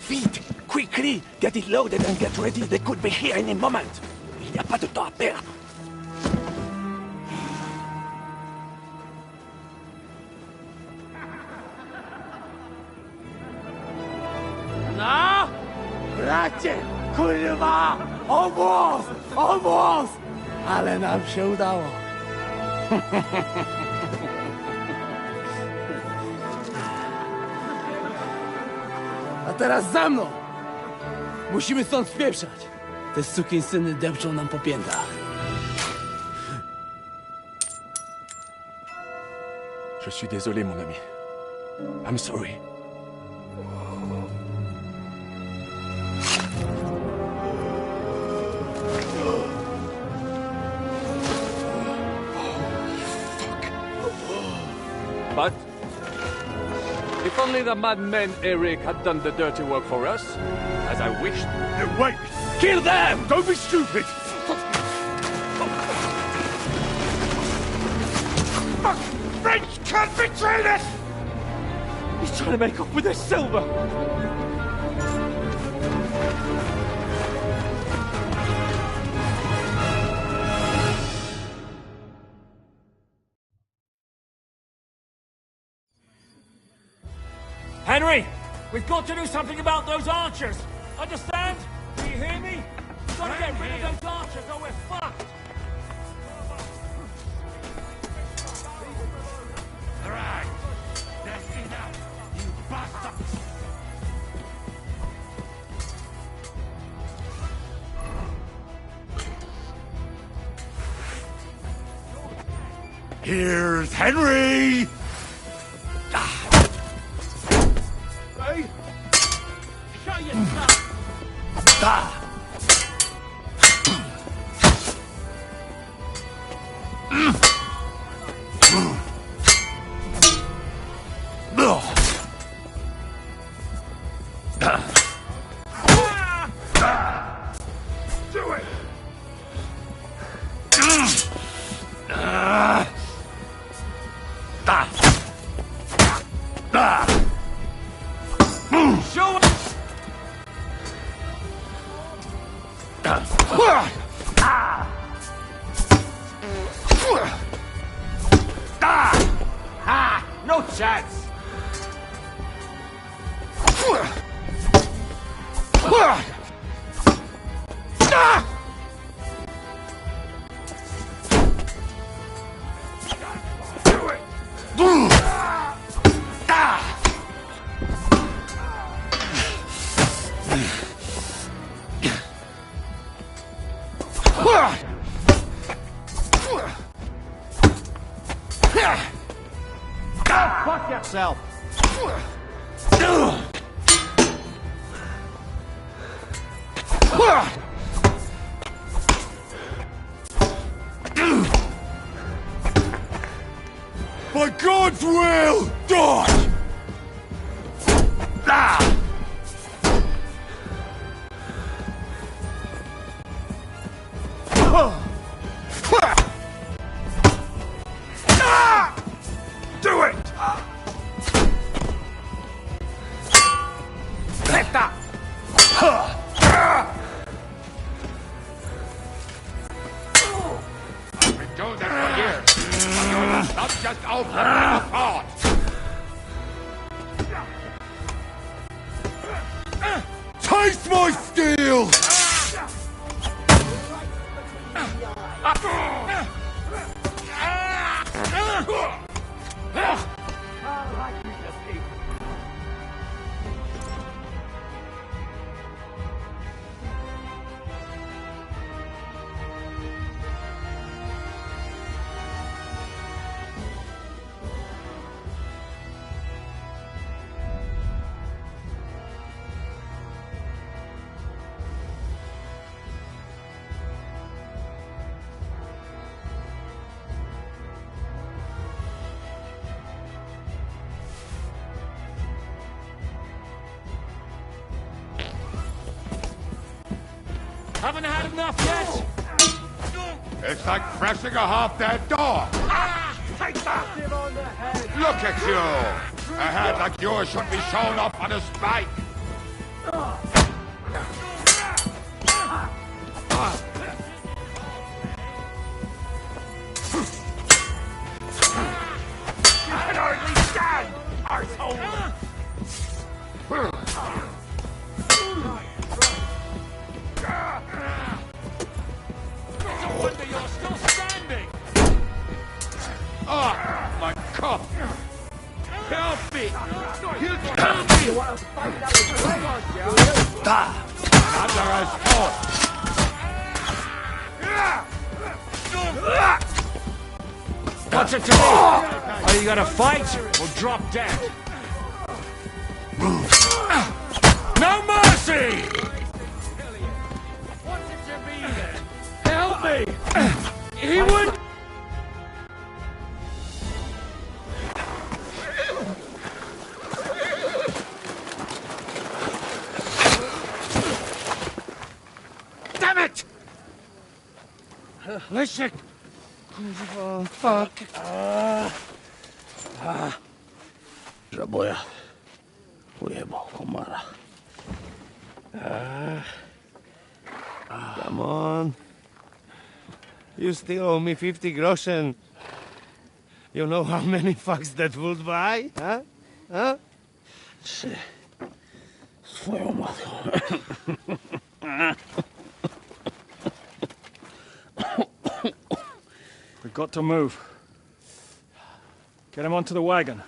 Vite! Quickly! Get it loaded and get ready. They could be here any moment. Il n'y a pas de temps à perdre. No! Bracie! Kurwa! O włos! O włos! Ale nam się udało. A teraz za mną! Musimy stąd spieprzać. Te sukinsyny depczą nam po piętach. Je suis désolé, mon ami. I'm sorry. But if only the madman Eric had done the dirty work for us, as I wished. Wait! Kill them! Don't be stupid! French can't betray us! He's trying to make off with his silver! Henry! We've got to do something about those archers! Understand? Do you hear me? We've got to get rid of those archers or we're fucked! Alright! That's enough, you bastards! Here's Henry! Show yourself! Do it! Show no chance! Do it! Fuck yourself! By God's will, die! Do it! Stop! I've been doing that for years. You're not just opening apart. Taste my steel! Haven't had enough yet? It's like pressing a half-dead dog. Take that! On the head. Look at you! A head like yours shouldn't be shown up on a spike. can hardly stand, arsehole! It's a wonder you're still standing! Ah, my cup! Help me! You help me! Another as fought! What's it to me? Are you gonna fight or drop dead? No mercy! What's it to be then? Help me! He would... Damn it! Listen! Fuck. Żaboja. Ujebał komara. Come on. You still owe me 50 groschen. You know how many fucks that would buy? Huh? Huh? Swoją matką. We've got to move. Get him onto the wagon.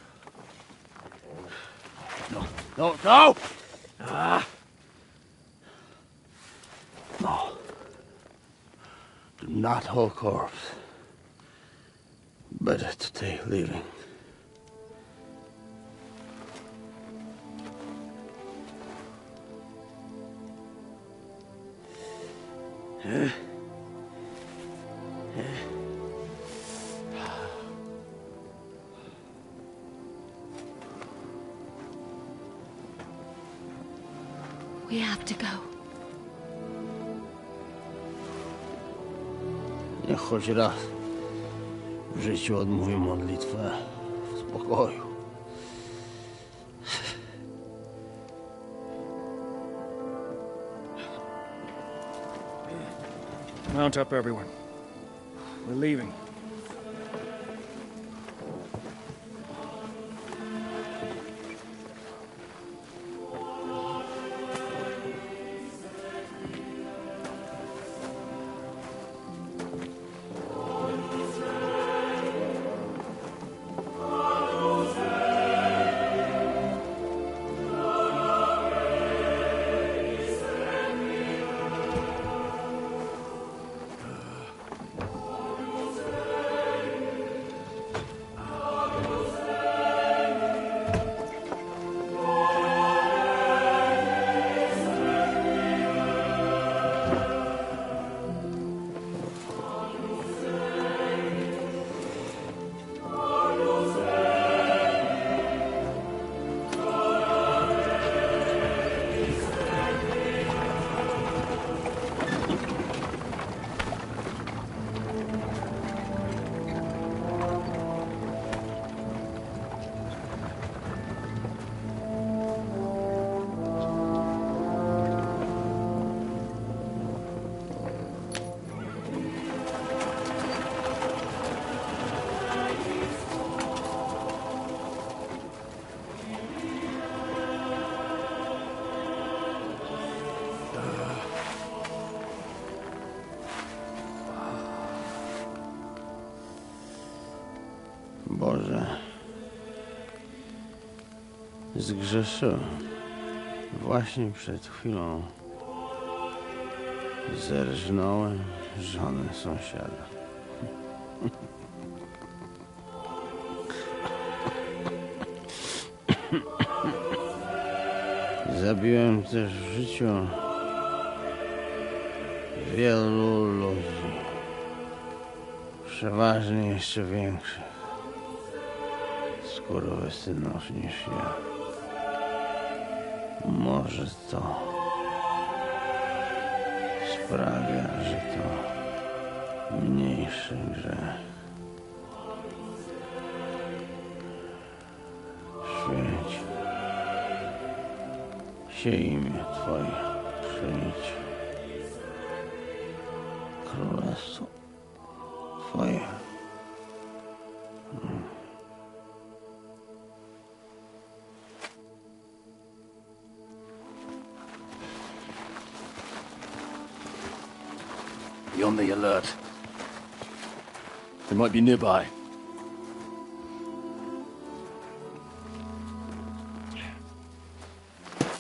No, no! No. Do not hold corpse. Better to take living. We have to go. Niech choć raz w życiu odmówię modlitwę w spokoju. Mount up, everyone. We're leaving. Boże, zgrzeszyłem. Właśnie przed chwilą zerżnąłem żonę sąsiada. Zabiłem też w życiu wielu ludzi, przeważnie jeszcze większych skurwysynów niż ja. Może to sprawia, że to mniejszy grzech. Świeć się imię Twoje. Przyjdź. Królestwo Twoje. Be on the alert. They might be nearby.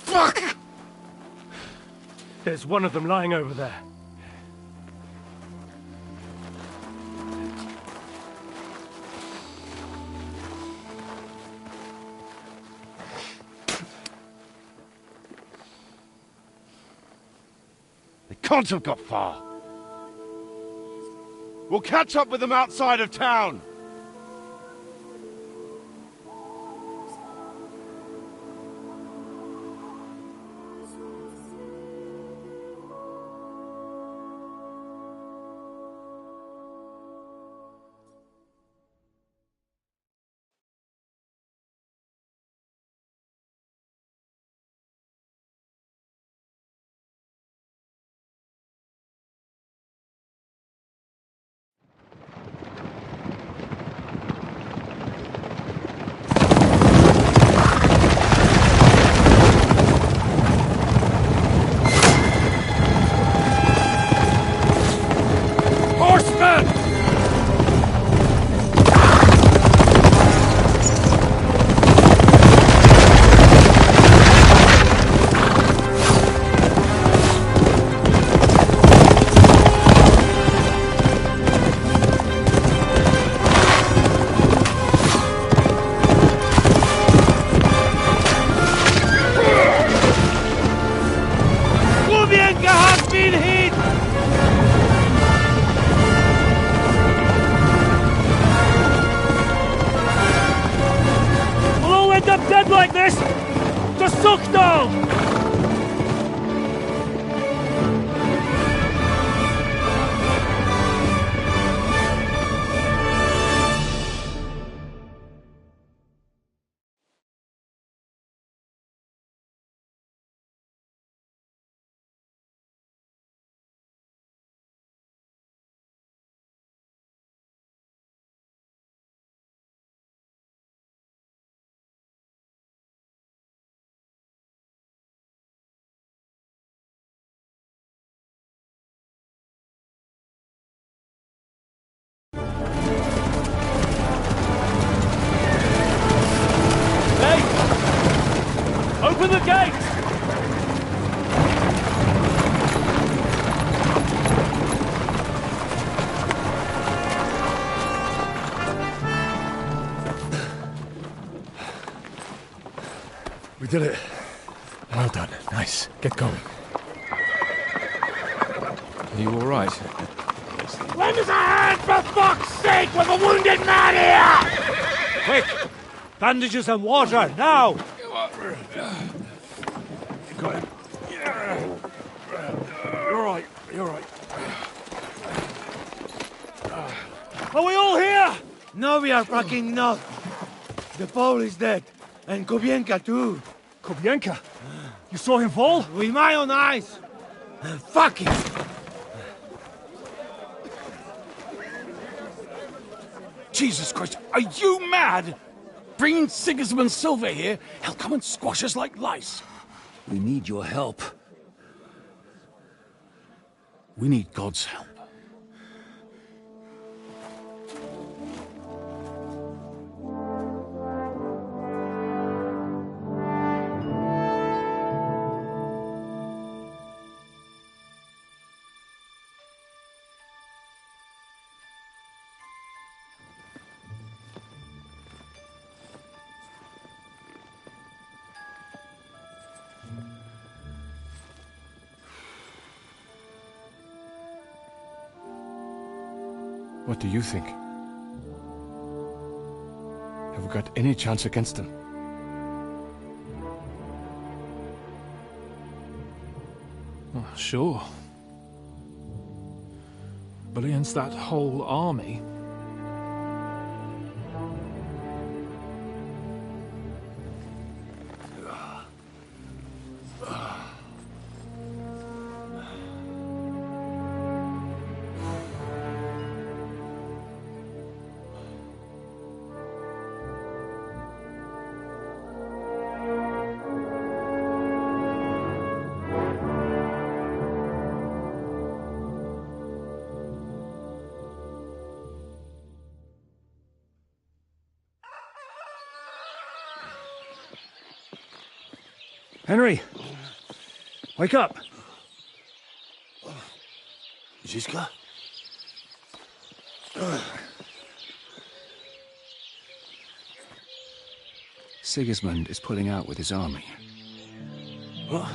Fuck! There's one of them lying over there. They can't have got far. We'll catch up with them outside of town. Dead like this! To Sukdal! Open the gate! We did it. Well done. Nice. Get going. Are you all right? Lend us a hand, for fuck's sake, with a wounded man here! Quick! Bandages and water, now! Got him. You're right, you're right. Are we all here? No, we are fucking not. The Pole is dead. And Kobienka too. Kobienka? You saw him fall? With my own eyes. Fuck it! Jesus Christ, are you mad? Bringing Sigismund Silva here, he'll come and squash us like lice. We need your help. We need God's help. What do you think? Have we got any chance against them? Oh, sure. But against that whole army... Henry! Wake up! Ziska? Sigismund is pulling out with his army. What?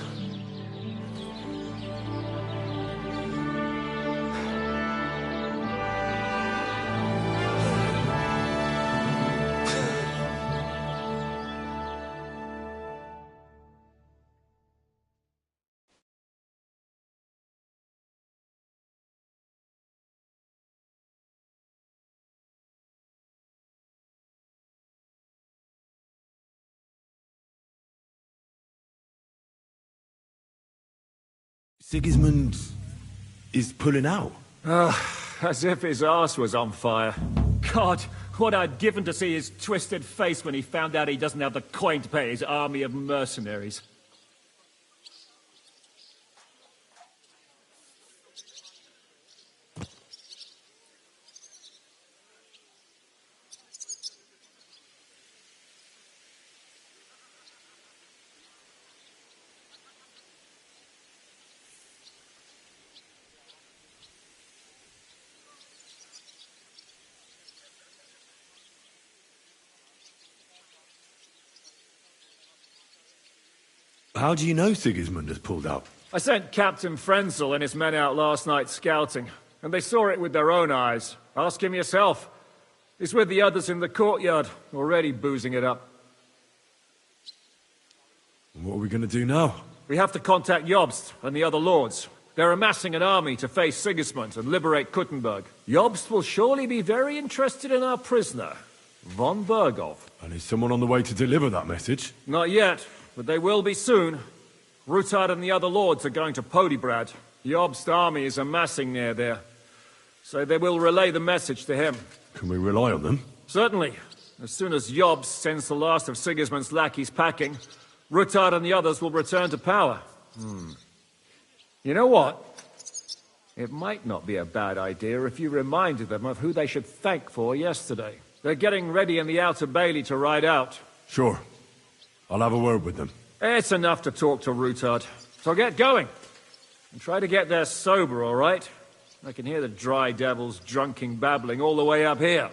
Sigismund is pulling out. As if his arse was on fire. God, what I'd given to see his twisted face when he found out he doesn't have the coin to pay his army of mercenaries. How do you know Sigismund has pulled out? I sent Captain Frenzel and his men out last night scouting, and they saw it with their own eyes. Ask him yourself. He's with the others in the courtyard, already boozing it up. What are we going to do now? We have to contact Jobst and the other lords. They're amassing an army to face Sigismund and liberate Kuttenberg. Jobst will surely be very interested in our prisoner, von Bergov. And is someone on the way to deliver that message? Not yet, but they will be soon. Rutard and the other lords are going to Podebrad. Jobst's army is amassing near there, so they will relay the message to him. Can we rely on them? Certainly. As soon as Jobst sends the last of Sigismund's lackeys packing, Rutard and the others will return to power. You know what? It might not be a bad idea if you reminded them of who they should thank for yesterday. They're getting ready in the Outer Bailey to ride out. Sure. I'll have a word with them. It's enough to talk to Rutard. So get going. And try to get there sober, all right? I can hear the dry devils drunking babbling all the way up here.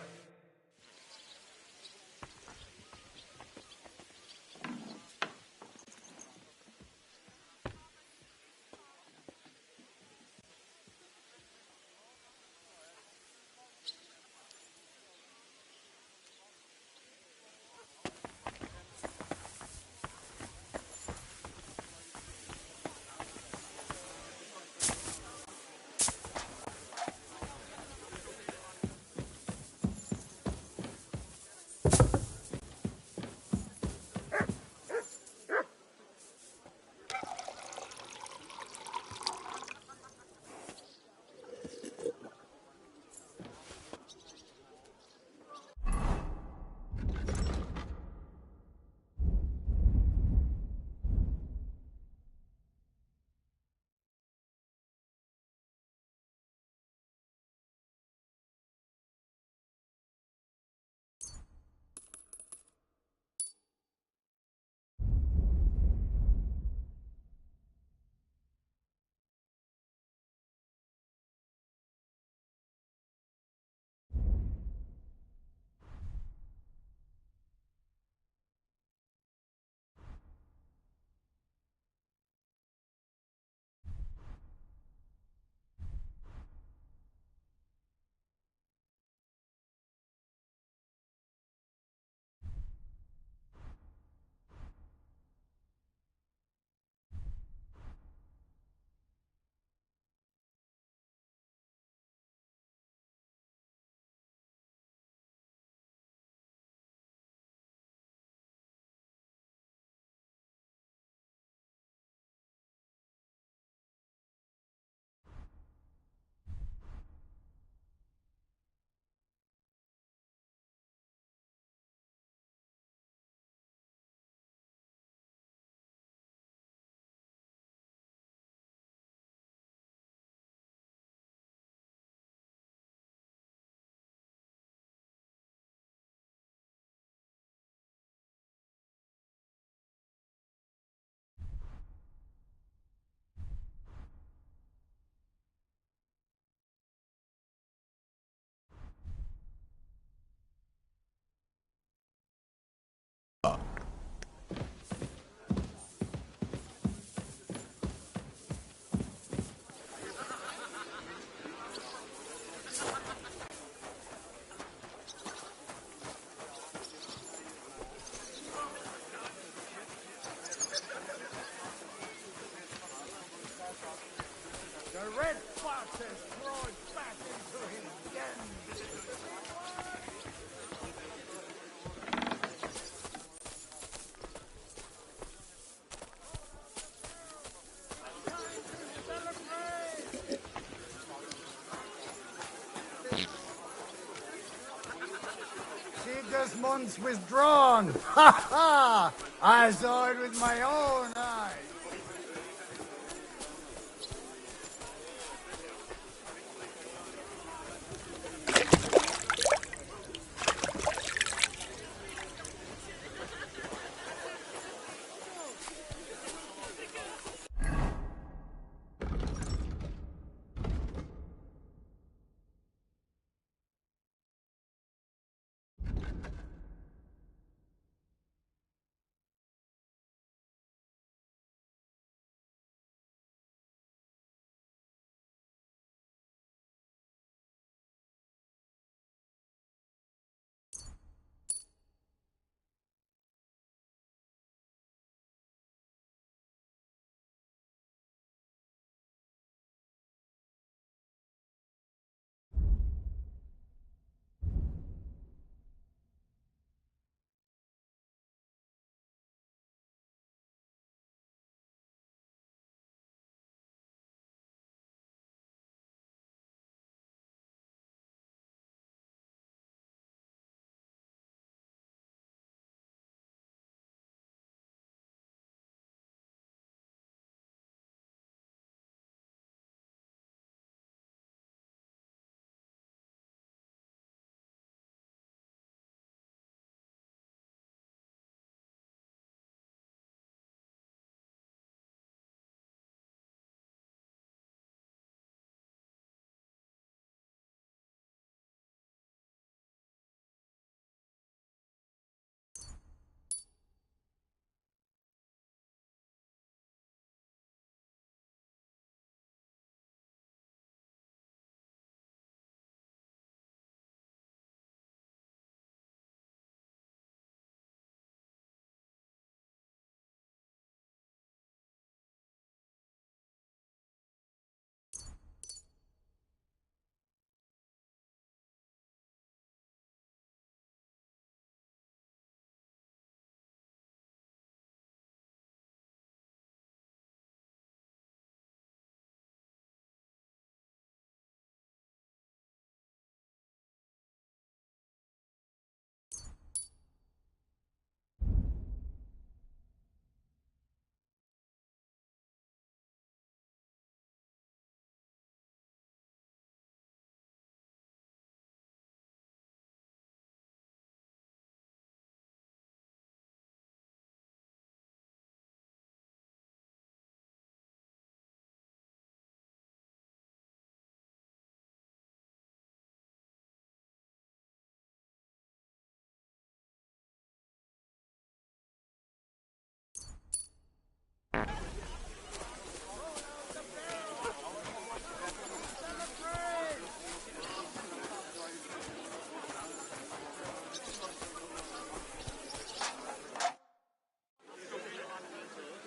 Sigismund's withdrawn! Ha ha! I saw it with my own eyes!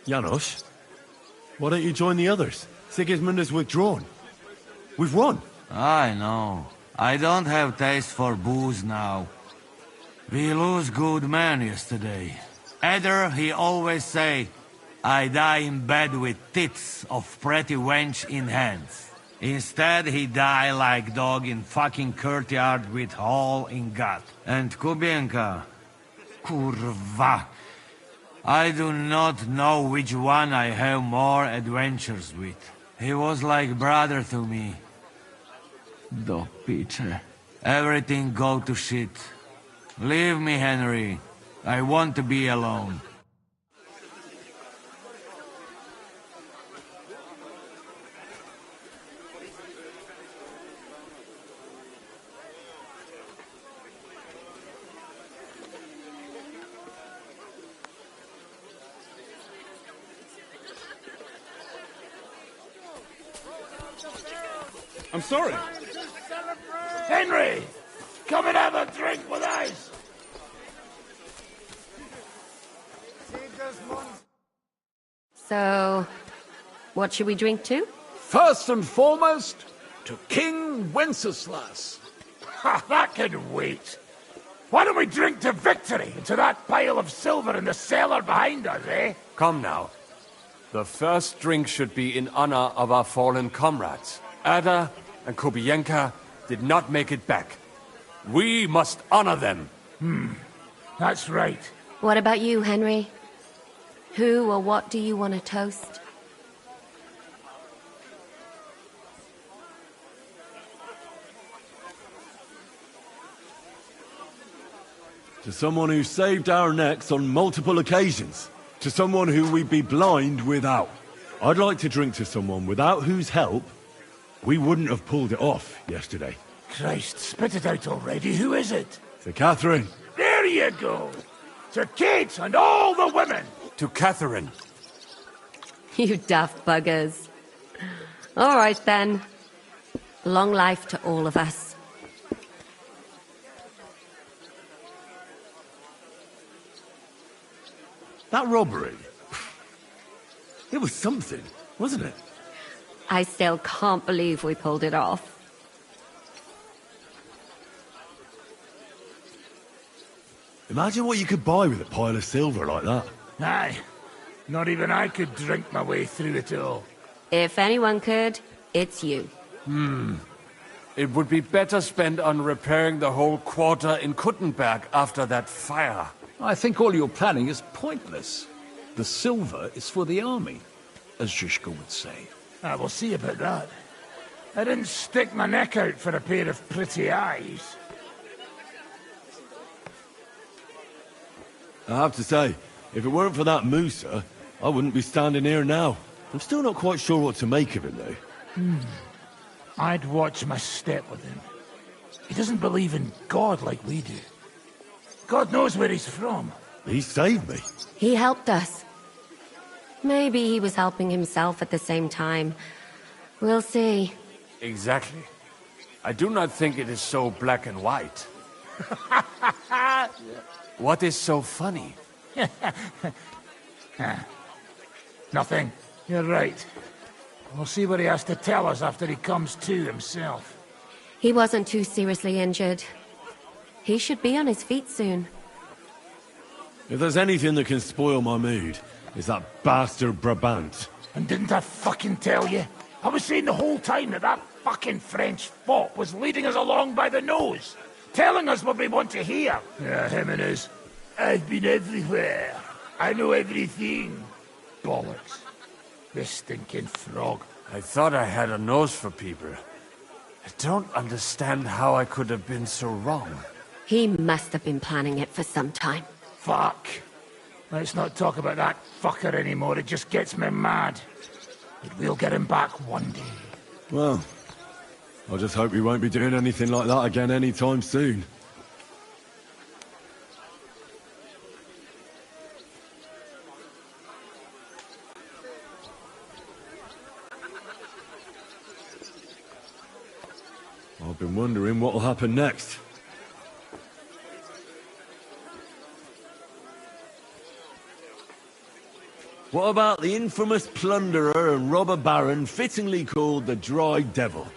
Janos, why don't you join the others? Sigismund has withdrawn. We've won. I know. I don't have taste for booze now. We lose good men yesterday. Eder, he always say, I die in bed with tits of pretty wench in hands. Instead, he die like dog in fucking courtyard with hole in gut. And Kubienka, kurwa. I do not know which one I have more adventures with. He was like brother to me. Do piče. Everything go to shit. Leave me, Henry. I want to be alone. I'm sorry. Henry! Come and have a drink with us! So, what should we drink to? First and foremost, To King Wenceslas. Ha, that can wait. Why don't we drink to victory and to that pile of silver in the cellar behind us, eh? Come now. The first drink should be in honor of our fallen comrades. Ada and Kubienka did not make it back. We must honor them. That's right. What about you, Henry? Who or what do you want to toast? To someone who saved our necks on multiple occasions. To someone who we'd be blind without. I'd like to drink to someone without whose help we wouldn't have pulled it off yesterday. Christ, spit it out already. Who is it? To Catherine. There you go. To Kate and all the women. To Catherine. You daft buggers. All right, then. Long life to all of us. That robbery. It was something, wasn't it? I still can't believe we pulled it off. Imagine what you could buy with a pile of silver like that. Aye. Not even I could drink my way through it all. If anyone could, it's you. It would be better spent on repairing the whole quarter in Kuttenberg after that fire. I think all your planning is pointless. The silver is for the army, as Zizka would say. We'll see about that. I didn't stick my neck out for a pair of pretty eyes. I have to say, if it weren't for that Musa, I wouldn't be standing here now. I'm still not quite sure what to make of him, though. I'd watch my step with him. He doesn't believe in God like we do. God knows where he's from. He saved me. He helped us. Maybe he was helping himself at the same time. We'll see. Exactly. I do not think it is so black and white. What is so funny? Nothing. You're right. We'll see what he has to tell us after he comes to himself. He wasn't too seriously injured. He should be on his feet soon. If there's anything that can spoil my mood, it's that bastard Brabant. And didn't I fucking tell you? I was saying the whole time that fucking French fop was leading us along by the nose, telling us what we want to hear. Yeah, him and his, I've been everywhere. I know everything. Bollocks. This stinking frog. I thought I had a nose for people. I don't understand how I could have been so wrong. He must have been planning it for some time. Fuck. Let's not talk about that fucker anymore. It just gets me mad. But we'll get him back one day. Well, I just hope we won't be doing anything like that again anytime soon. I've been wondering what'll happen next. What about the infamous plunderer and robber baron fittingly called the Dry Devil?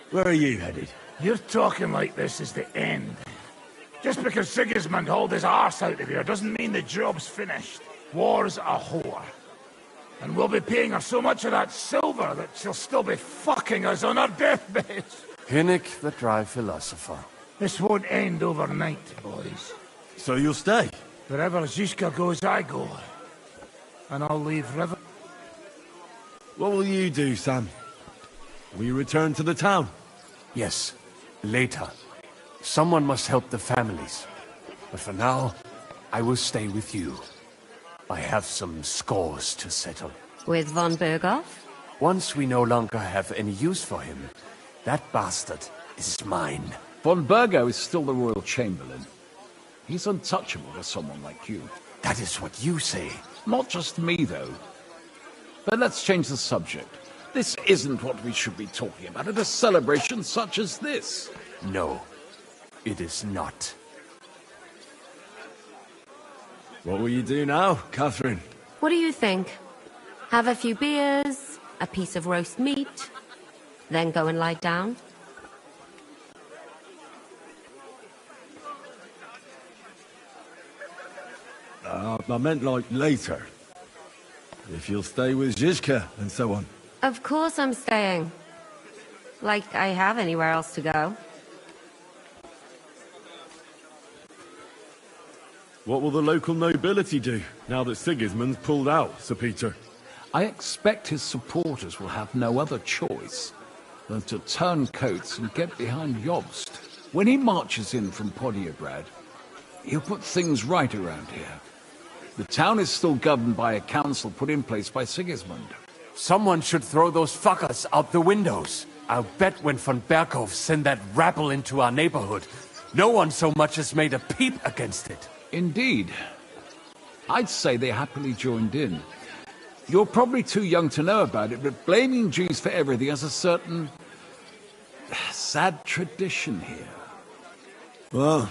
Where are you headed? You're talking like this is the end. Just because Sigismund hauled his arse out of here doesn't mean the job's finished. War's a whore. And we'll be paying her so much of that silver that she'll still be fucking us on her deathbed. Hinnick, the dry philosopher. This won't end overnight, boys. So you'll stay? Wherever Zizka goes, I go. And I'll leave River. What will you do, Sam? Will you return to the town? Yes, later. Someone must help the families. But for now, I will stay with you. I have some scores to settle. With von Berghoff? Once we no longer have any use for him, that bastard is mine. Von Burgo is still the Royal Chamberlain. He's untouchable to someone like you. That is what you say. Not just me, though. But let's change the subject. This isn't what we should be talking about at a celebration such as this. No, it is not. What will you do now, Catherine? What do you think? Have a few beers, a piece of roast meat? then go and lie down? I meant like later. If you'll stay with Zizka and so on. Of course I'm staying. Like I have anywhere else to go. What will the local nobility do, now that Sigismund's pulled out, Sir Peter? I expect his supporters will have no other choice than to turn coats and get behind Jobst. When he marches in from Podiebrad, he'll put things right around here. The town is still governed by a council put in place by Sigismund. Someone should throw those fuckers out the windows. I'll bet when von Berkhof sent that rabble into our neighborhood, no one so much as made a peep against it. Indeed. I'd say they happily joined in. You're probably too young to know about it, but blaming Jews for everything has a certain sad tradition here. Well,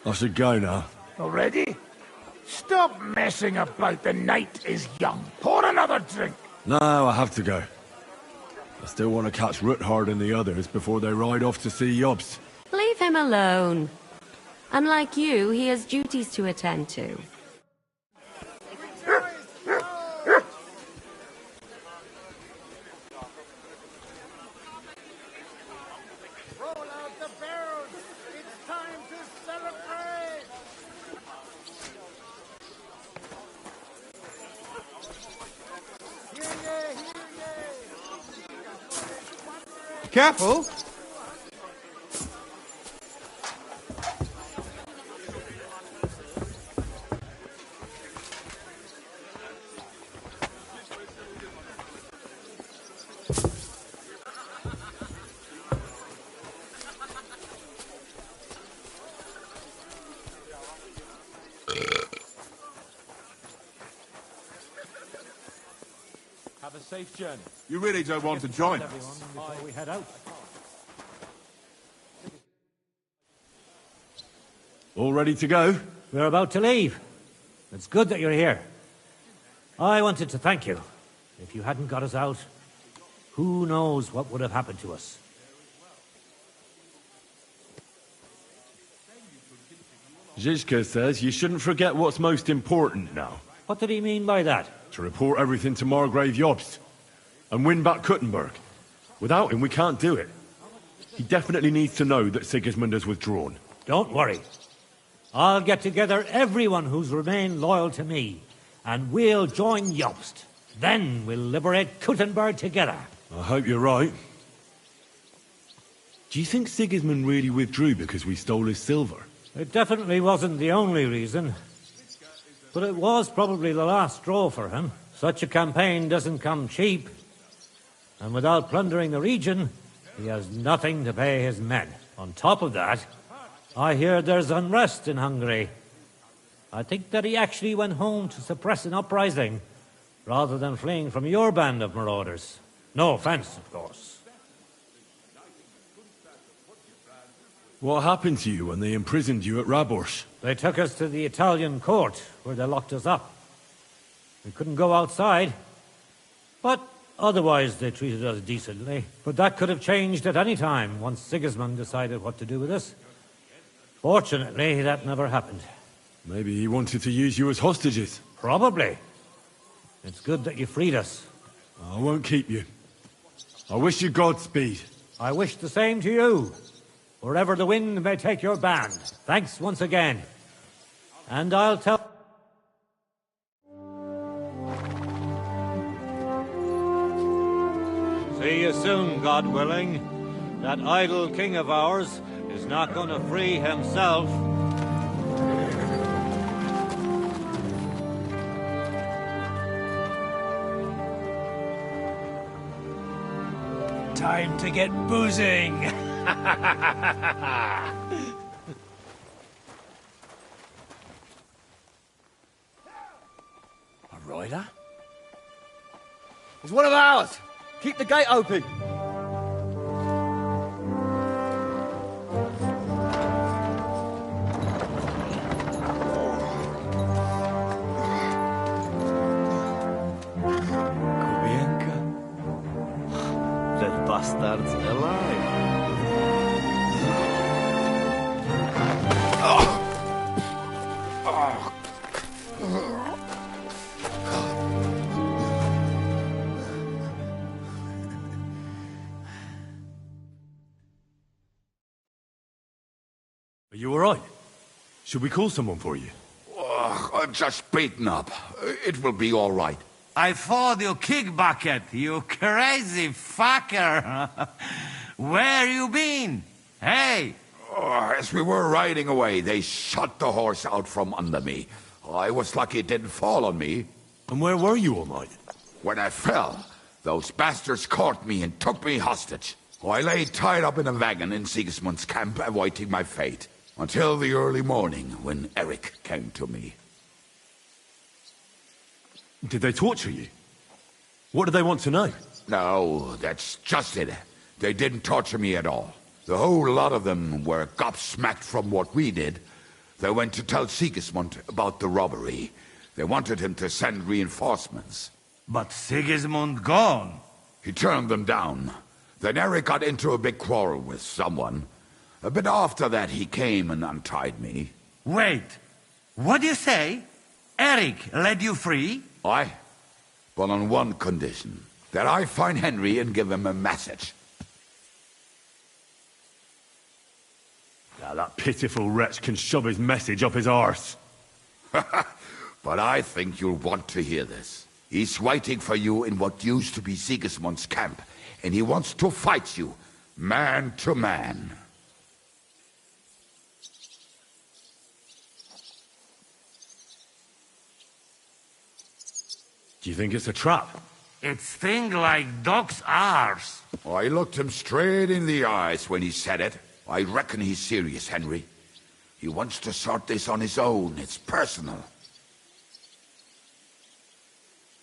I should go now. Already? Stop messing about, the night is young. Pour another drink. No, I have to go. I still want to catch Ruthard and the others before they ride off to see Jobst. Leave him alone. Unlike you, he has duties to attend to. Roll out the barrels. It's time to celebrate. Hear ye, hear ye. Careful! Have a safe journey. You really don't want to join us? Before we head out. All ready to go? We're about to leave. It's good that you're here. I wanted to thank you. If you hadn't got us out, who knows what would have happened to us. Zizka says you shouldn't forget what's most important now. What did he mean by that? To report everything to Margrave Jobst and win back Kuttenberg. Without him, we can't do it. He definitely needs to know that Sigismund has withdrawn. Don't worry. I'll get together everyone who's remained loyal to me, and we'll join Jobst. Then we'll liberate Kuttenberg together. I hope you're right. Do you think Sigismund really withdrew because we stole his silver? It definitely wasn't the only reason. But it was probably the last straw for him. Such a campaign doesn't come cheap. And without plundering the region, he has nothing to pay his men. On top of that, I hear there's unrest in Hungary. I think that he actually went home to suppress an uprising, rather than fleeing from your band of marauders. No offense, of course. What happened to you when they imprisoned you at Raborsch? They took us to the Italian court, where they locked us up. We couldn't go outside, but otherwise they treated us decently. But that could have changed at any time, once Sigismund decided what to do with us. Fortunately, that never happened. Maybe he wanted to use you as hostages. Probably. It's good that you freed us. I won't keep you. I wish you Godspeed. I wish the same to you. Wherever the wind may take your band. Thanks once again. And I'll tell... See you soon, God willing. That idle king of ours is not going to free himself. Time to get boozing! A rider? It's one of ours! Keep the gate open! That bastards alive. Are you alright? Should we call someone for you? I'm just beaten up. It will be all right. I thought you kick bucket, you crazy fucker. Where you been? Hey! As we were riding away, they shot the horse out from under me. I was lucky it didn't fall on me. And where were you all night? When I fell, those bastards caught me and took me hostage. I lay tied up in a wagon in Sigismund's camp, awaiting my fate. Until the early morning, when Eric came to me. Did they torture you? What do they want to know? No, that's just it. They didn't torture me at all. The whole lot of them were gobsmacked from what we did. They went to tell Sigismund about the robbery. They wanted him to send reinforcements. But Sigismund gone. He turned them down. Then Eric got into a big quarrel with someone. A bit after that, he came and untied me. Wait, what do you say? Eric let you free? Aye, but on one condition. That I find Henry and give him a message. Now that pitiful wretch can shove his message up his arse. But I think you'll want to hear this. He's waiting for you in what used to be Sigismund's camp, and he wants to fight you, man to man. Do you think it's a trap? It's thing like dog's arse. I looked him straight in the eyes when he said it. I reckon he's serious, Henry. He wants to sort this on his own. It's personal.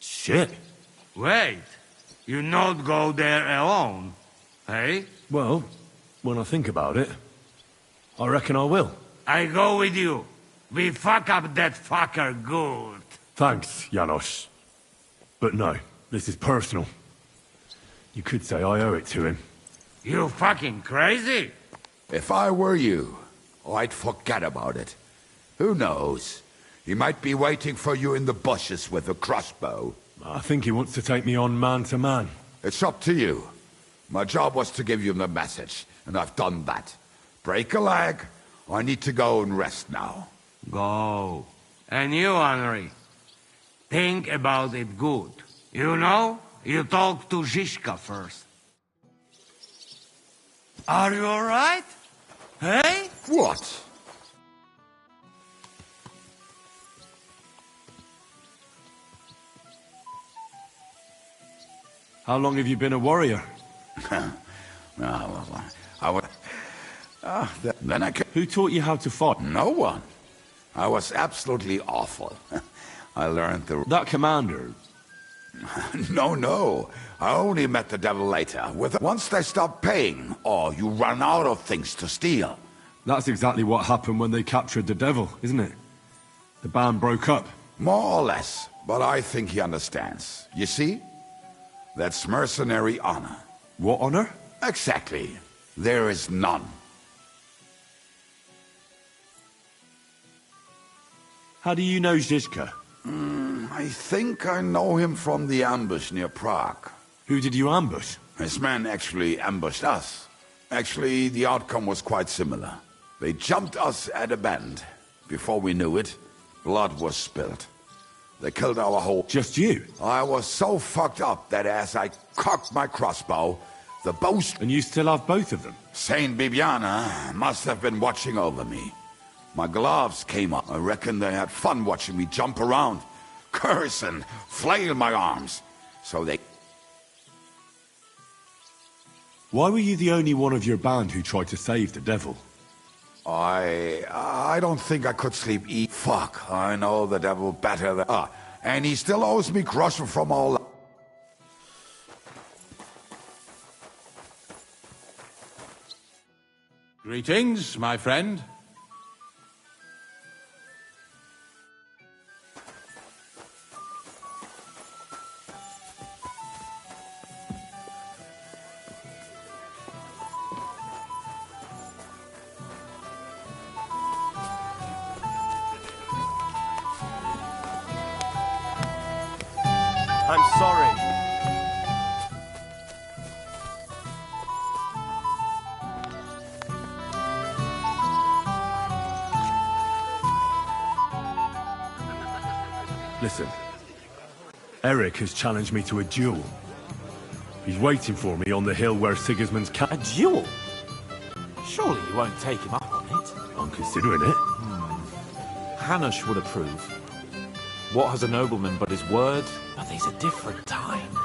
Shit. Wait, you not go there alone, hey? Well, when I think about it, I reckon I will. I go with you. We fuck up that fucker good. Thanks, Janos. But no, this is personal. You could say I owe it to him. You fucking crazy? If I were you, I'd forget about it. Who knows? He might be waiting for you in the bushes with a crossbow. I think he wants to take me on man to man. It's up to you. My job was to give you the message, and I've done that. Break a leg. I need to go and rest now. Go. And you, Henry, think about it good. You know, you talk to Zizka first. Are you alright? Hey? What? How long have you been a warrior? Then I Who taught you how to fight? No one. I was absolutely awful. I learned the... That commander... No. I only met the devil later. Once they stop paying, or you run out of things to steal. That's exactly what happened when they captured the devil, isn't it? The band broke up. More or less, but I think he understands. You see? That's mercenary honor. What honor? Exactly. There is none. How do you know Zizka? I think I know him from the ambush near Prague. Who did you ambush? His men actually ambushed us. Actually, the outcome was quite similar. They jumped us at a bend. Before we knew it, blood was spilled. They killed our whole... Just you? I was so fucked up that as I cocked my crossbow, the boast... And you still have both of them? Saint Bibiana must have been watching over me. My gloves came up. I reckon they had fun watching me jump around, curse and flail my arms. So they... Why were you the only one of your band who tried to save the devil? I don't think I could sleep. Fuck, I know the devil better than... and he still owes me groschen from all... Greetings, my friend. I'm sorry. Listen, Eric has challenged me to a duel. He's waiting for me on the hill where Sigismund's A duel? Surely you won't take him up on it. I'm considering it. Hanush would approve. What has a nobleman but his word? But these are different times.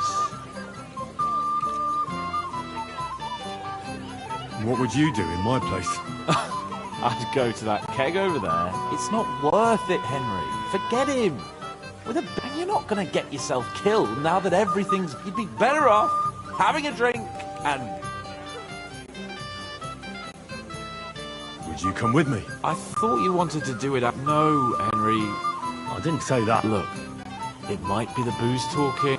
What would you do in my place? I'd go to that keg over there. It's not worth it, Henry. Forget him. With a bang, you're not going to get yourself killed now that everything's... You'd be better off having a drink and... Would you come with me? I thought you wanted to do it up... No, Henry. I didn't say that. Look, it might be the booze talking.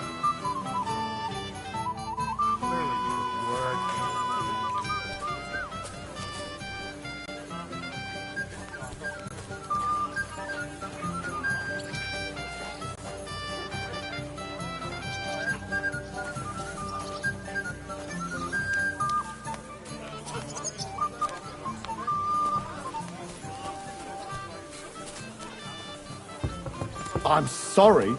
I'm sorry.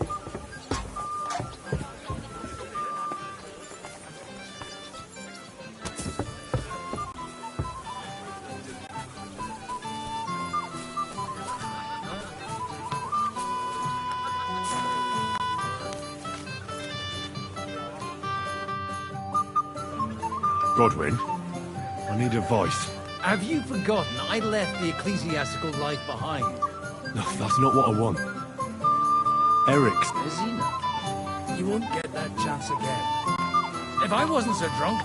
Godwin, I need advice. Have you forgotten I left the ecclesiastical life behind? No, that's not what I want. Eric's. Is he not? You won't get that chance again. If I wasn't so drunk...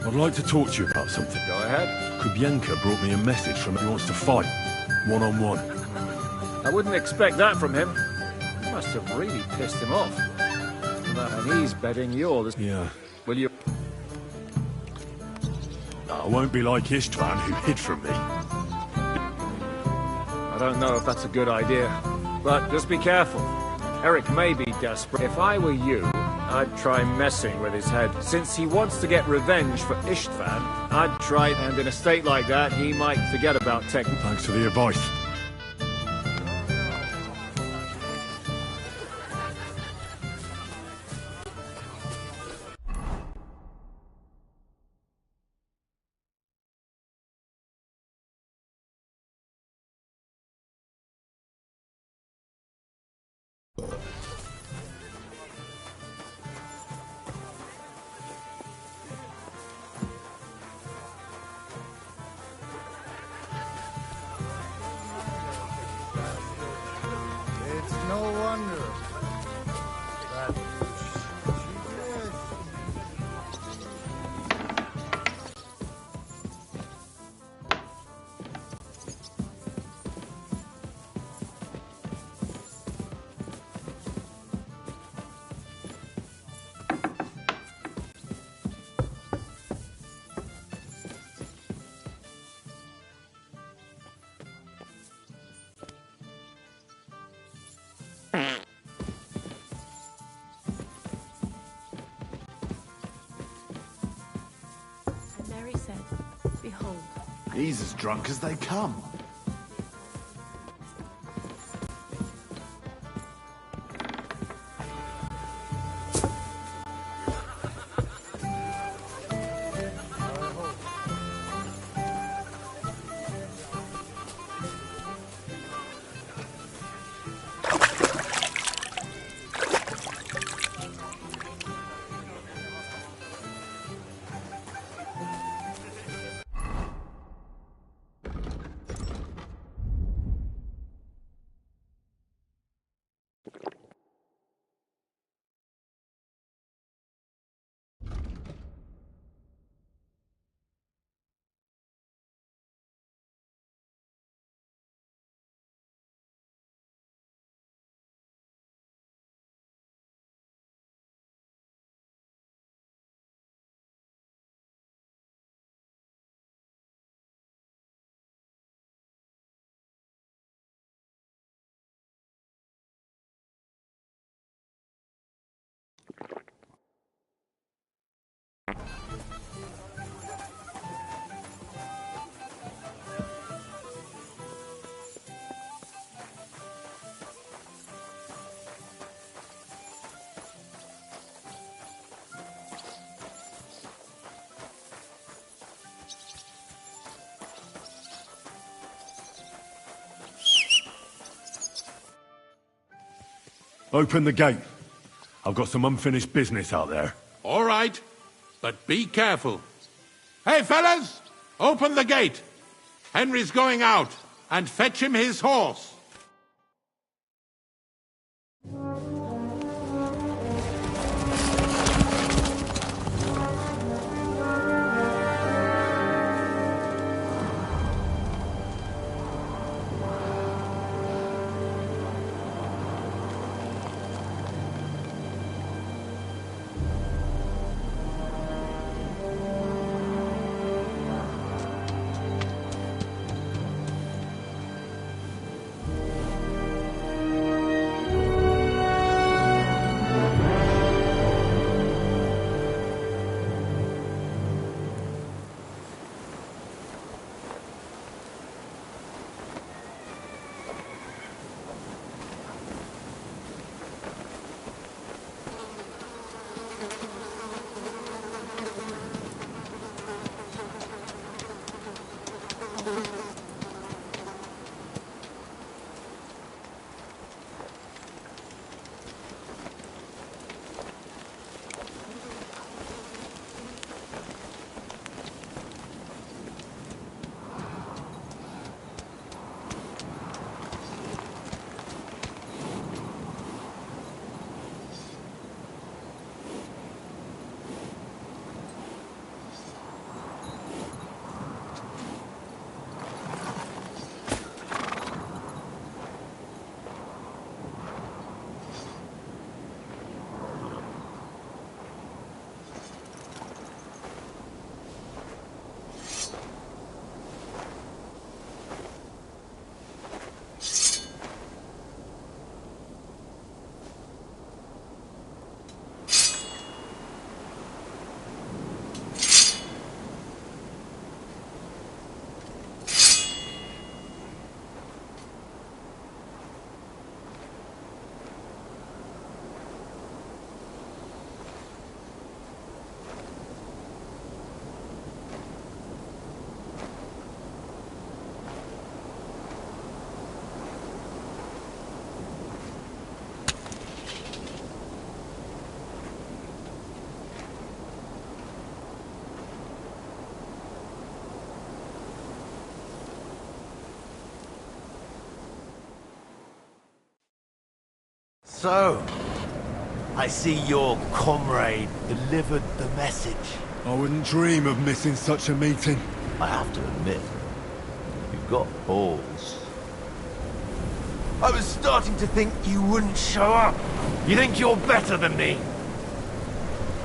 I'd like to talk to you about something. Go ahead. Kubienka brought me a message from he wants to fight. One-on-one. I wouldn't expect that from him. You must have really pissed him off. And he's betting you're the... Yeah. Will you... I won't be like Istvan, who hid from me. I don't know if that's a good idea, but just be careful. Eric may be desperate. If I were you, I'd try messing with his head. Since he wants to get revenge for Istvan, I'd try, and in a state like that, he might forget about tech. Thanks for the advice. It's no wonder that And Mary said, Behold, He's as drunk as they come. Open the gate. I've got some unfinished business out there. All right, but be careful. Hey, fellas! Open the gate! Henry's going out, and fetch him his horse. So, I see your comrade delivered the message. I wouldn't dream of missing such a meeting. I have to admit, you've got balls. I was starting to think you wouldn't show up. You think you're better than me?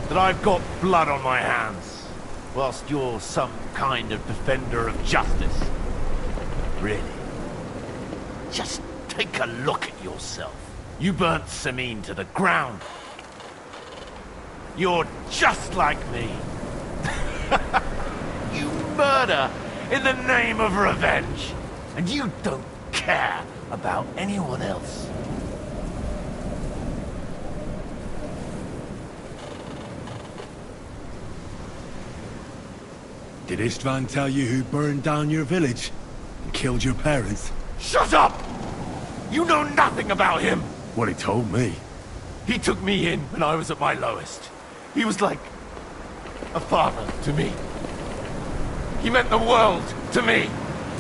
That I've got blood on my hands, whilst you're some kind of defender of justice. Really? Just take a look at yourself. You burnt Sameen to the ground. You're just like me. You murder in the name of revenge. And you don't care about anyone else. Did Istvan tell you who burned down your village and killed your parents? Shut up! You know nothing about him! What he told me. He took me in when I was at my lowest. He was like a father to me. He meant the world to me.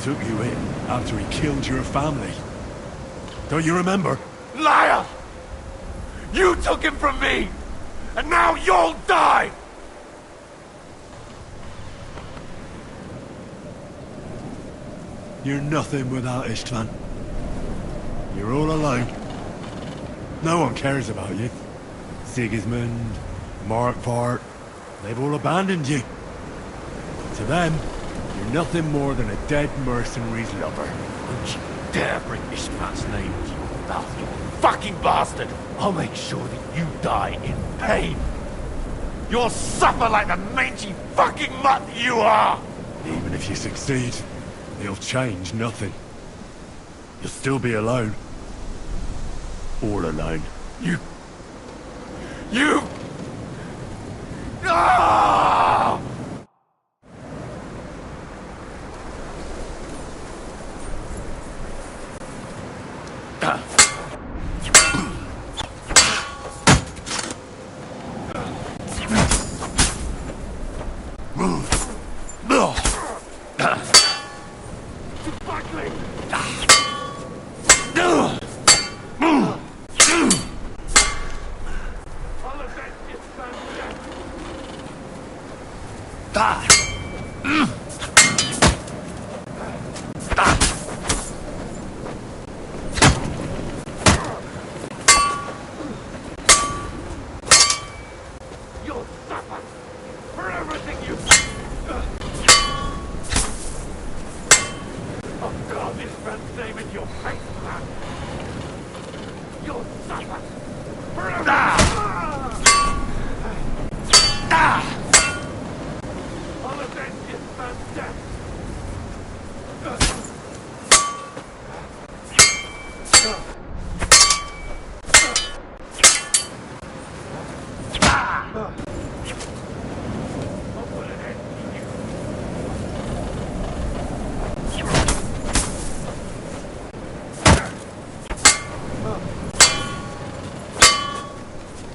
Took you in after he killed your family. Don't you remember? Liar! You took him from me! And now you'll die! You're nothing without Istvan. You're all alone. No one cares about you. Sigismund, Markvart, they've all abandoned you. To them, you're nothing more than a dead mercenary's lover. Don't you dare bring Istvan's name to your mouth, you fucking bastard! I'll make sure that you die in pain. You'll suffer like the mangy fucking mutt you are! Even if you succeed, it'll change nothing. You'll still be alone. All alone. You... Ah! You'll suffer for everything you... Oh God, this man's name in your face, man! You'll suffer for everything... I'll avenge this man's death!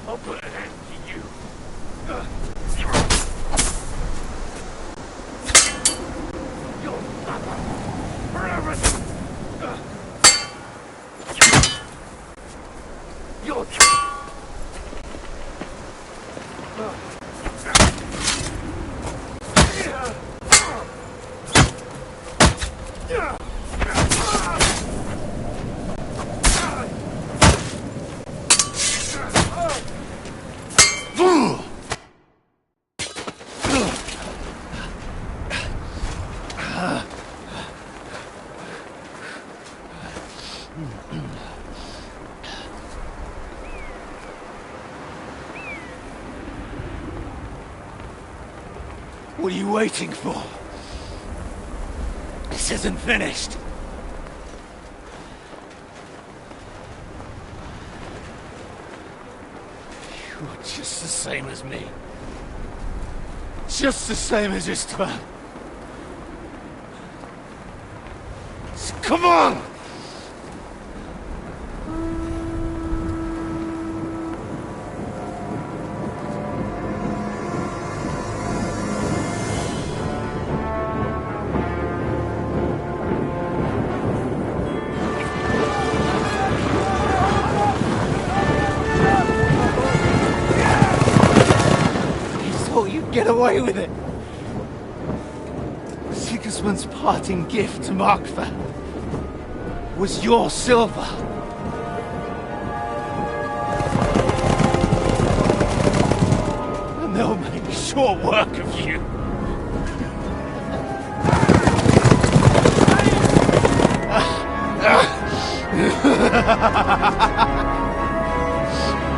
I'll put an end to you. You'll suffer for everything. You'll... What are you waiting for? This isn't finished. You're just the same as me. Just the same as Istvan. So come on! Get away with it! Sigismund's parting gift to Markva was your silver. And they'll make short work of you.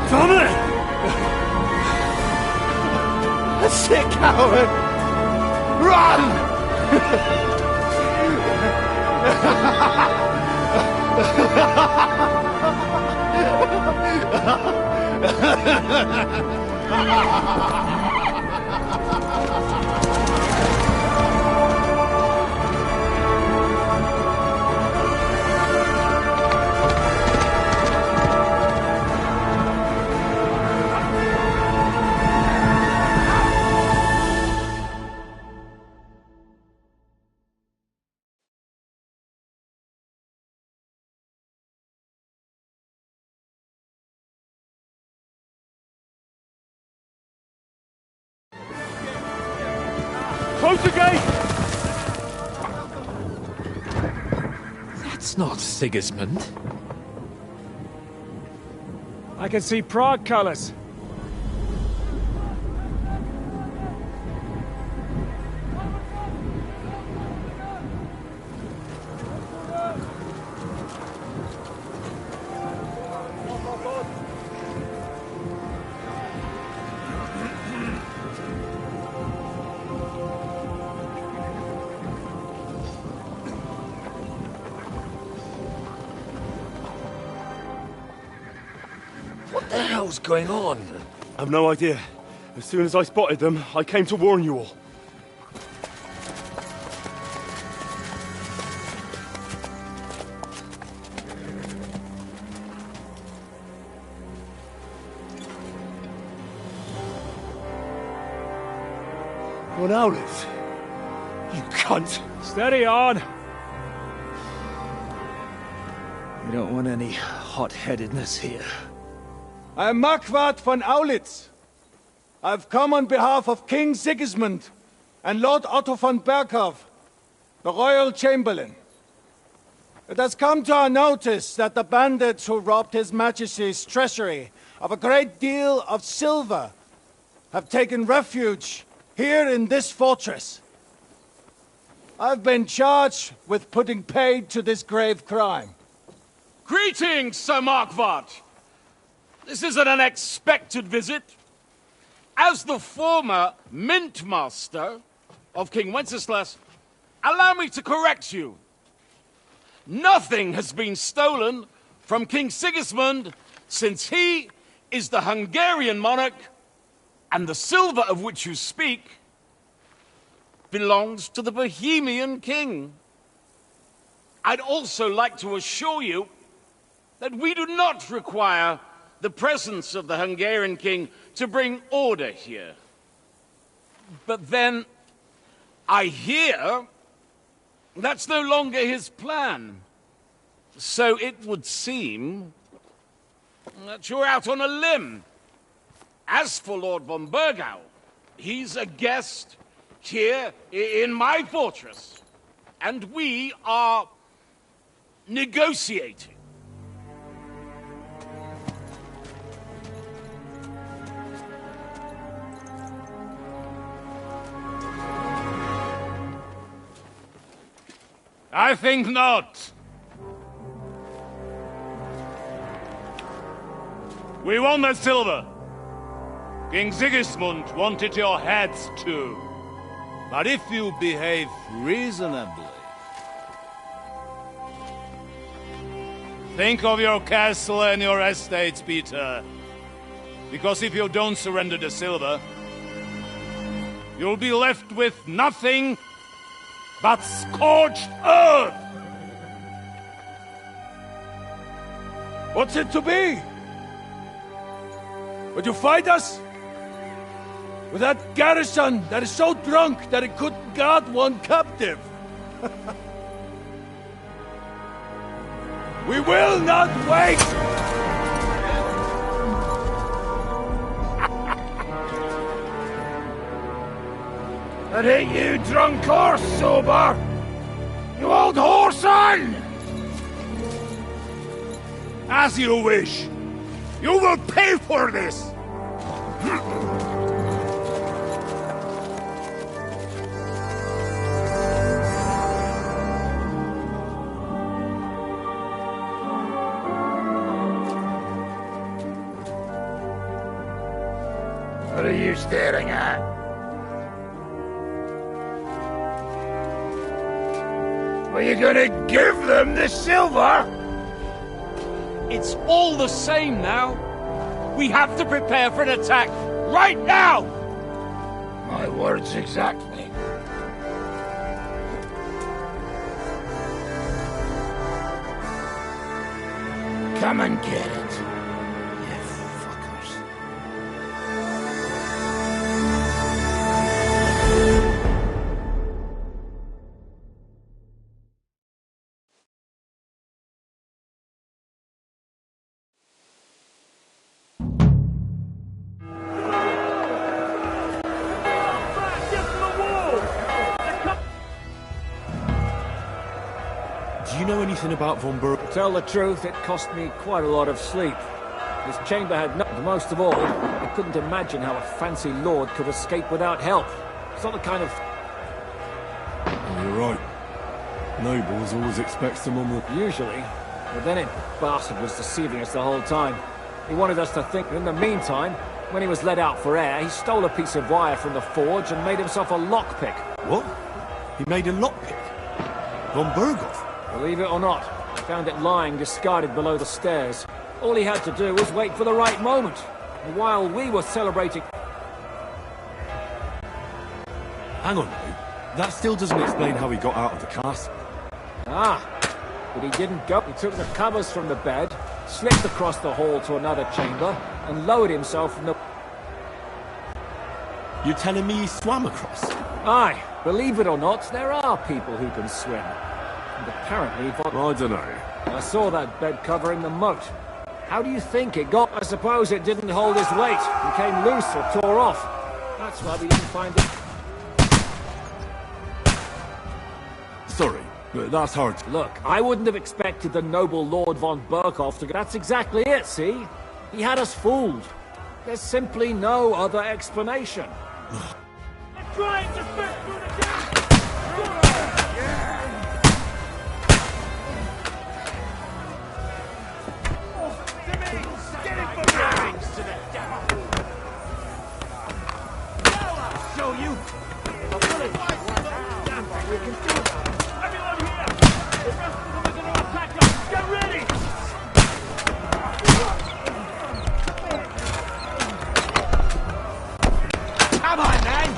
Tommy! That's it, coward! Run! Close the gate! That's not Sigismund. I can see Prague colors. hell's going on? I've no idea. As soon as I spotted them, I came to warn you all. What Owlets? You cunt! Steady on! We don't want any hot-headedness here. I am Marquardt von Aulitz. I've come on behalf of King Sigismund and Lord Otto von Berghoff, the Royal Chamberlain. It has come to our notice that the bandits who robbed His Majesty's treasury of a great deal of silver have taken refuge here in this fortress. I've been charged with putting paid to this grave crime. Greetings, Sir Marquardt. This is an unexpected visit. As the former Mint Master of King Wenceslas, allow me to correct you. Nothing has been stolen from King Sigismund since he is the Hungarian monarch, and the silver of which you speak belongs to the Bohemian king. I'd also like to assure you that we do not require the presence of the Hungarian king to bring order here. But then, I hear that's no longer his plan. So it would seem that you're out on a limb. As for Lord von Bergau, he's a guest here in my fortress, and we are negotiating. I think not. We want the silver. King Sigismund wanted your heads too. But if you behave reasonably... Think of your castle and your estates, Peter. Because if you don't surrender the silver, you'll be left with nothing but scorched earth! What's it to be? Would you fight us? With that garrison that is so drunk that it couldn't guard one captive? We will not wait! That ain't you drunk or sober! You old whoreson! As you wish. You will pay for this! What are you staring at? Are you gonna give them the silver? It's all the same now. We have to prepare for an attack right now! My words exactly. Come and get it, you fuckers. Do you know anything about von Berg? Tell the truth, it cost me quite a lot of sleep. This chamber had nothing. Most of all, I couldn't imagine how a fancy lord could escape without help. It's not the kind of... You're right. Nobles always expect someone with... Usually. But then it bastard was deceiving us the whole time. He wanted us to think that in the meantime, when he was let out for air, he stole a piece of wire from the forge and made himself a lockpick. What? He made a lockpick? Von Berghoff? Believe it or not, I found it lying discarded below the stairs. All he had to do was wait for the right moment. While we were celebrating... Hang on, mate. That still doesn't explain how he got out of the castle. Ah, but he didn't go. He took the covers from the bed, slipped across the hall to another chamber, and lowered himself from the... You're telling me he swam across? Aye, believe it or not, there are people who can swim. And apparently... I don't know. I saw that bed cover in the moat. How do you think it got? I suppose it didn't hold his weight and came loose or tore off. That's why we didn't find it. Sorry, but that's hard to... Look, I wouldn't have expected the noble Lord von Berkhoff to... That's exactly it, see? He had us fooled. There's simply no other explanation. Trying to fit through the gap! Get it for bearings to the devil! Show you! We can do that! Everyone here! The rest of them are going to attack us! Get ready! Come on, then!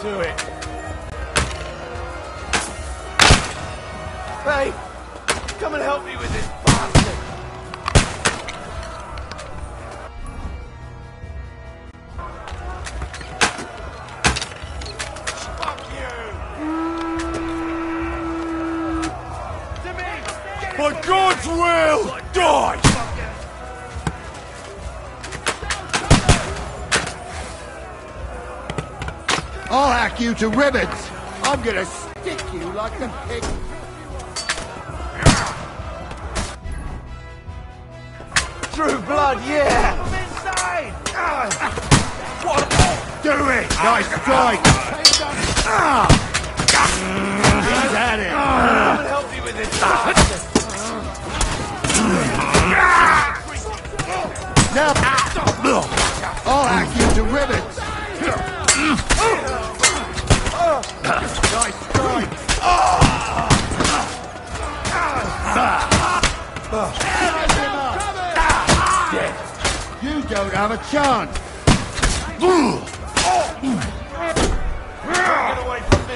To it. Hey, come and help me with this bastard. Fuck you. By God's will, die! I'll hack you to ribbons. I'm gonna stick you like a pig. True blood, yeah. From inside! What? Do it. Nice strike. He's at it. Come and help me with this bastard. Now, I'll hack you to ribbons. Nice strike. You don't have a chance. Get away from me.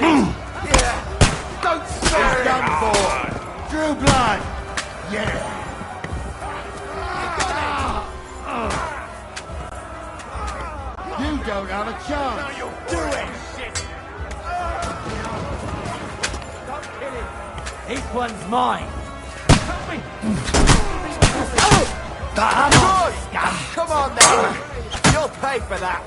Yeah. Don't spare He's done for. True blood. Yeah. You don't have a chance. Now you'll do it. Shit. Each one's mine. Come on, then. You'll pay for that.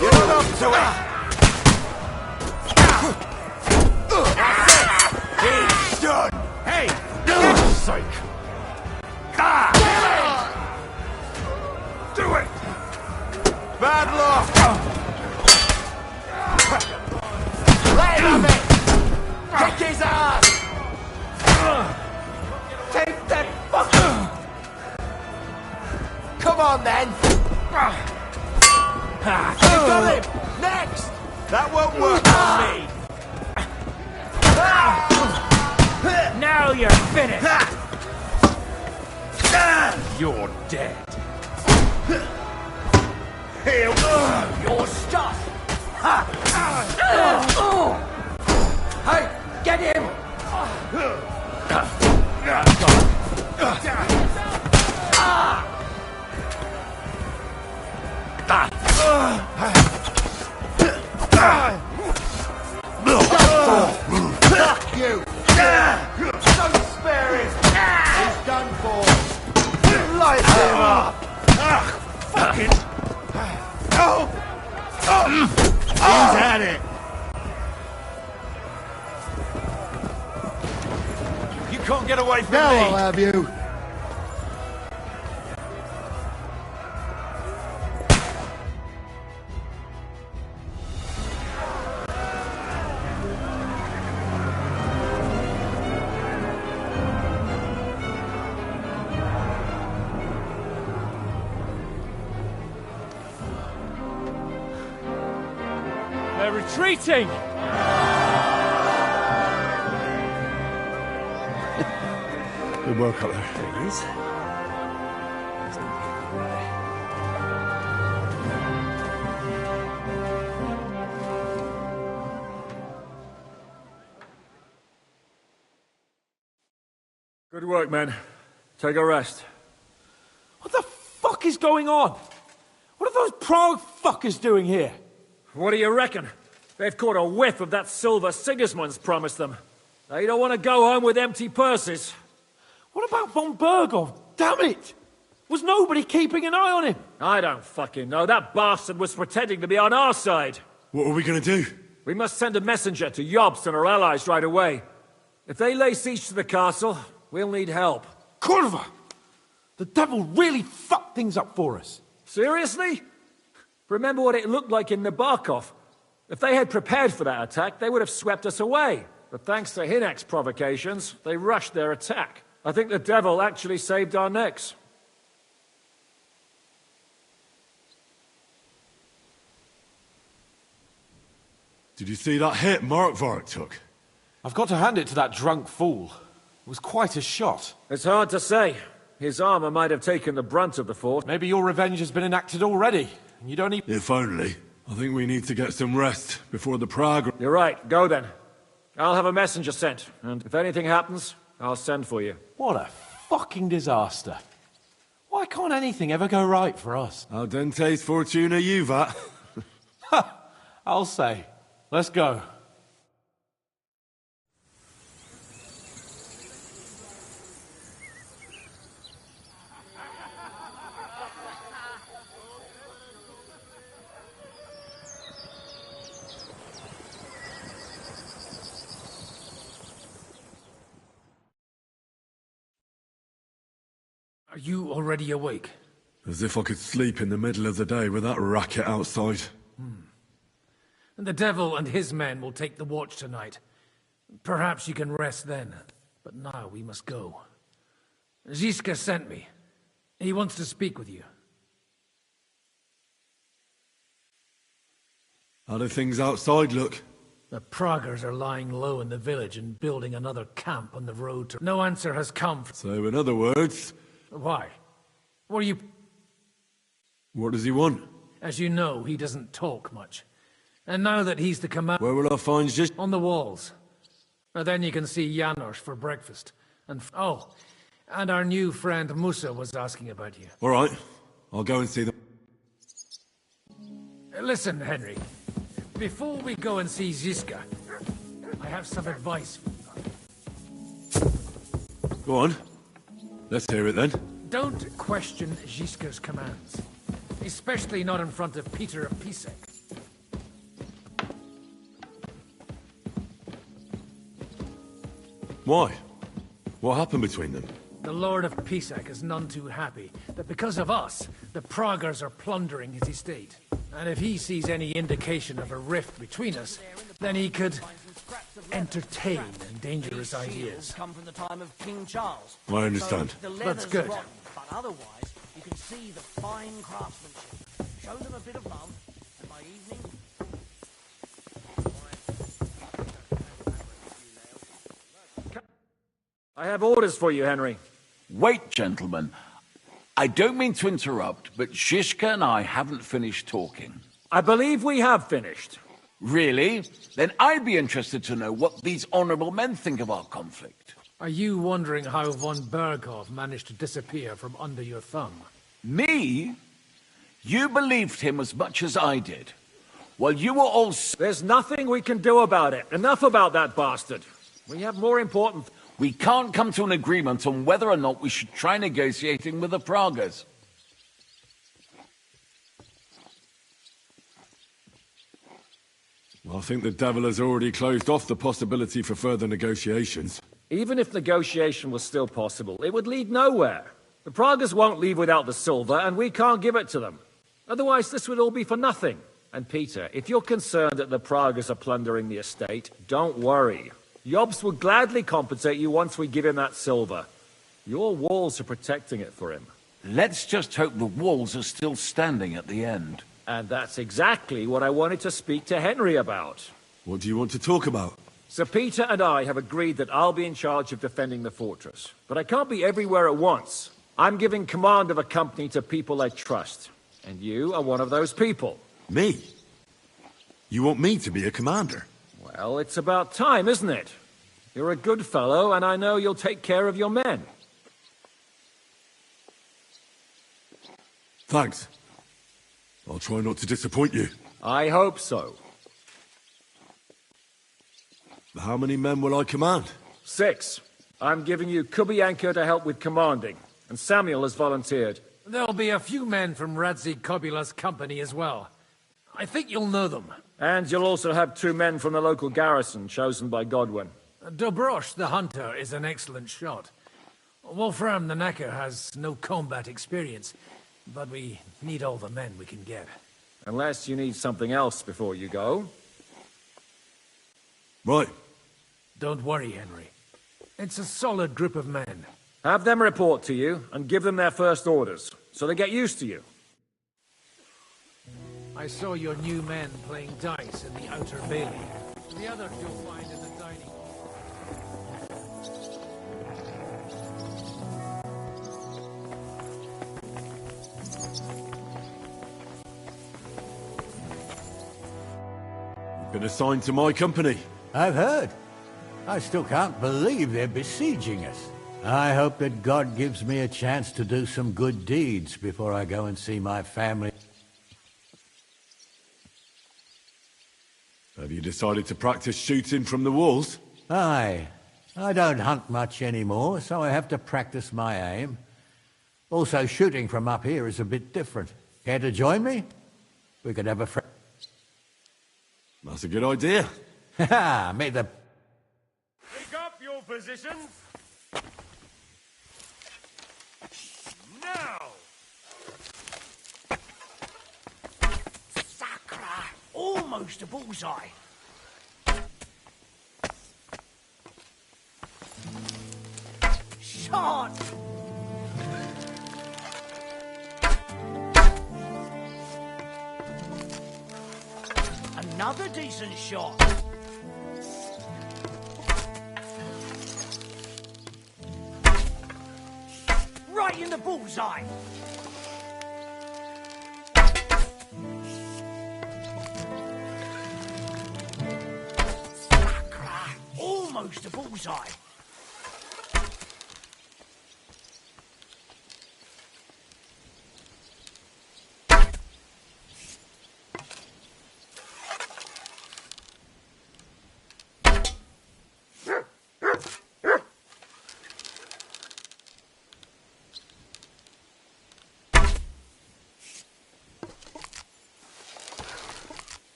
You're not up to it. He's done. Hey, for sake. Do it. Bad luck. Lay it on me. Kick his ass. Take that fucker. Come on, then. You got him. Next. That won't work on me. Now you're finished! You're dead. Here, your stuff. Hey, get him! He's had it. You can't get away from Now me! I'll have you. They're retreating! Good work up there. There he is. Good work, men. Take a rest. What the fuck is going on? What are those Prague fuckers doing here? What do you reckon? They've caught a whiff of that silver Sigismund's promised them. They don't want to go home with empty purses. What about von Bergov? Damn it! Was nobody keeping an eye on him? I don't fucking know. That bastard was pretending to be on our side. What are we gonna do? We must send a messenger to Jobst and our allies right away. If they lay siege to the castle, we'll need help. Kurva! The devil really fucked things up for us. Seriously? Remember what it looked like in Nabokov. If they had prepared for that attack, they would have swept us away. But thanks to Hinek's provocations, they rushed their attack. I think the devil actually saved our necks. Did you see that hit Markvark took? I've got to hand it to that drunk fool. It was quite a shot. It's hard to say. His armor might have taken the brunt of the fort. Maybe your revenge has been enacted already, and you don't even... If only. I think we need to get some rest before the Prague... You're right. Go then. I'll have a messenger sent, and if anything happens, I'll send for you. What a fucking disaster. Why can't anything ever go right for us? Al dente's fortuna juvat. I'll say. Let's go. Are you already awake? As if I could sleep in the middle of the day with that racket outside. And the devil and his men will take the watch tonight. Perhaps you can rest then. But now we must go. Ziska sent me. He wants to speak with you. How do things outside look? The Praguers are lying low in the village and building another camp on the road to... No answer has come. So in other words... Why? What are you... What does he want? As you know, he doesn't talk much. And now that he's the commander... Where will I find just... On the walls. And then you can see Janos for breakfast. And... Oh, and our new friend Musa was asking about you. All right. I'll go and see them. Listen, Henry. Before we go and see Ziska, I have some advice for you. Go on. Let's hear it then. Don't question Ziska's commands. Especially not in front of Peter of Pisek. Why? What happened between them? The Lord of Pisek is none too happy that because of us, the Praguers are plundering his estate. And if he sees any indication of a rift between us, then he could entertain dangerous ideas. Come from the time of King Charles. I understand. So the That's leather's good. rotten, but otherwise, you can see the fine craftsmanship. Show them a bit of love, and by evening... I have orders for you, Henry. Wait, gentlemen. I don't mean to interrupt, but Shishka and I haven't finished talking. I believe we have finished. Really? Then I'd be interested to know what these honorable men think of our conflict. Are you wondering how von Berghoff managed to disappear from under your thumb? Me? You believed him as much as I did. Well, you were all... There's nothing we can do about it. Enough about that bastard. We have more important... We can't come to an agreement on whether or not we should try negotiating with the Praguers. I think the devil has already closed off the possibility for further negotiations. Even if negotiation was still possible, it would lead nowhere. The Pragas won't leave without the silver, and we can't give it to them. Otherwise, this would all be for nothing. And Peter, if you're concerned that the Pragas are plundering the estate, don't worry. Jobst will gladly compensate you once we give him that silver. Your walls are protecting it for him. Let's just hope the walls are still standing at the end. And that's exactly what I wanted to speak to Henry about. What do you want to talk about? Sir Peter and I have agreed that I'll be in charge of defending the fortress. But I can't be everywhere at once. I'm giving command of a company to people I trust. And you are one of those people. Me? You want me to be a commander? Well, it's about time, isn't it? You're a good fellow, and I know you'll take care of your men. Thanks. I'll try not to disappoint you. I hope so. How many men will I command? 6. I'm giving you Kubianka to help with commanding, and Samuel has volunteered. There'll be a few men from Radzi Kobula's company as well. I think you'll know them. And you'll also have 2 men from the local garrison, chosen by Godwin. Dobrosh, the hunter, is an excellent shot. Wolfram the Knacker has no combat experience, but we need all the men we can get. Unless you need something else before you go. Right. Don't worry, Henry. It's a solid group of men. Have them report to you, and give them their first orders, so they get used to you. I saw your new men playing dice in the outer bailey. The others you'll find in the dining hall. You've been assigned to my company. I've heard. I still can't believe they're besieging us. I hope that God gives me a chance to do some good deeds before I go and see my family. Have you decided to practice shooting from the walls? Aye. I don't hunt much anymore, so I have to practice my aim. Also, shooting from up here is a bit different. Care to join me? We could have a friend. That's a good idea. Ha! May the... Pick up your positions. Now! Sacra! Almost a bullseye. Shot! Another decent shot. Right in the bullseye. Sacra! Almost a bullseye.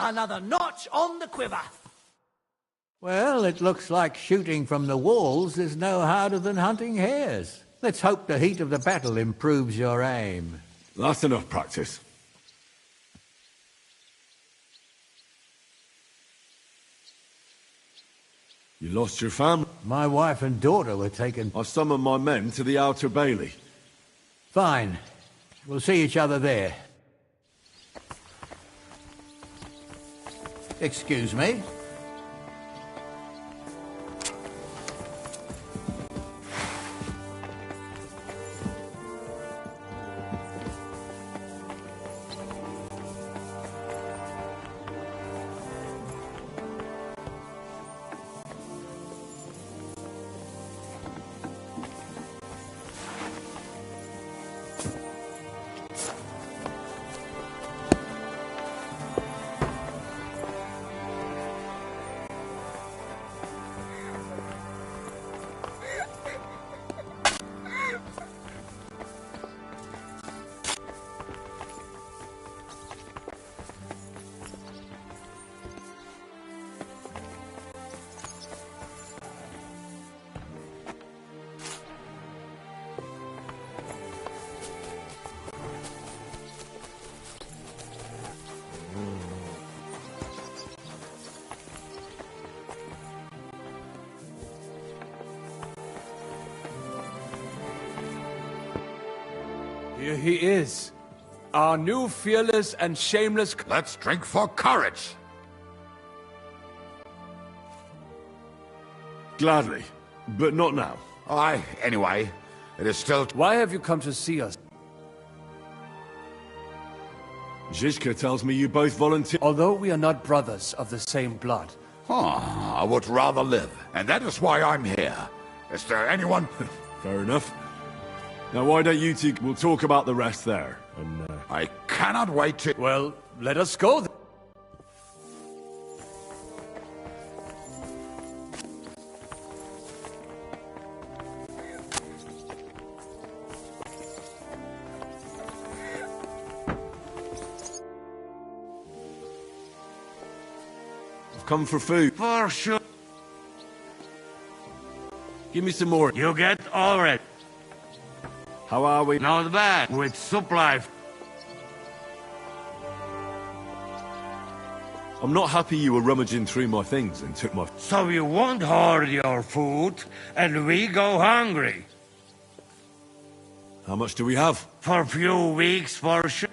Another notch on the quiver. Well, it looks like shooting from the walls is no harder than hunting hares. Let's hope the heat of the battle improves your aim. That's enough practice. You lost your family? My wife and daughter were taken. I've summoned my men to the outer bailey. Fine. We'll see each other there. Excuse me? Here he is. Our new fearless and shameless... Let's drink for courage. Gladly, but not now. Aye, anyway, it is still... Why have you come to see us? Zizka tells me you both volunteer... Although we are not brothers of the same blood. I would rather live, and that is why I'm here. Is there anyone... Fair enough. Now why don't you two... We'll talk about the rest there, and... I cannot wait to... Well, let us go then. Come for food. For sure. Give me some more. You get already. How are we? Not bad. With supply. I'm not happy you were rummaging through my things and took my... So you won't hoard your food, and we go hungry. How much do we have? For a few weeks, for sure.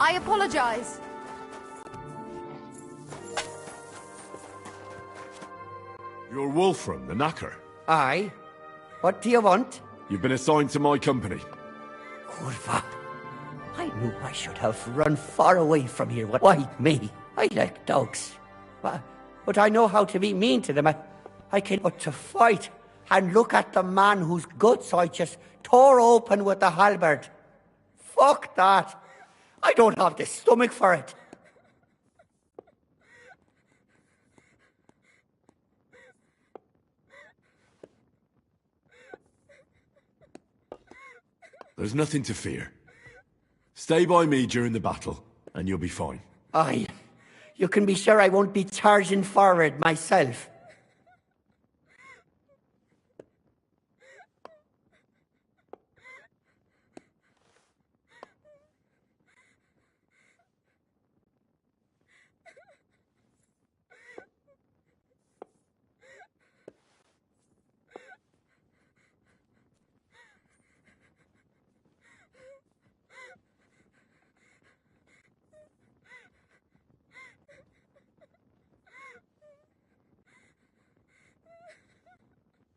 I apologize. You're Wolfram, the knacker. Aye. What do you want? You've been assigned to my company. Kurva. I knew I should have run far away from here. Why me? I like dogs. But I know how to be mean to them. I can but to fight and look at the man whose guts I just tore open with the halberd. Fuck that. I don't have the stomach for it. There's nothing to fear. Stay by me during the battle, and you'll be fine. Aye. You can be sure I won't be charging forward myself.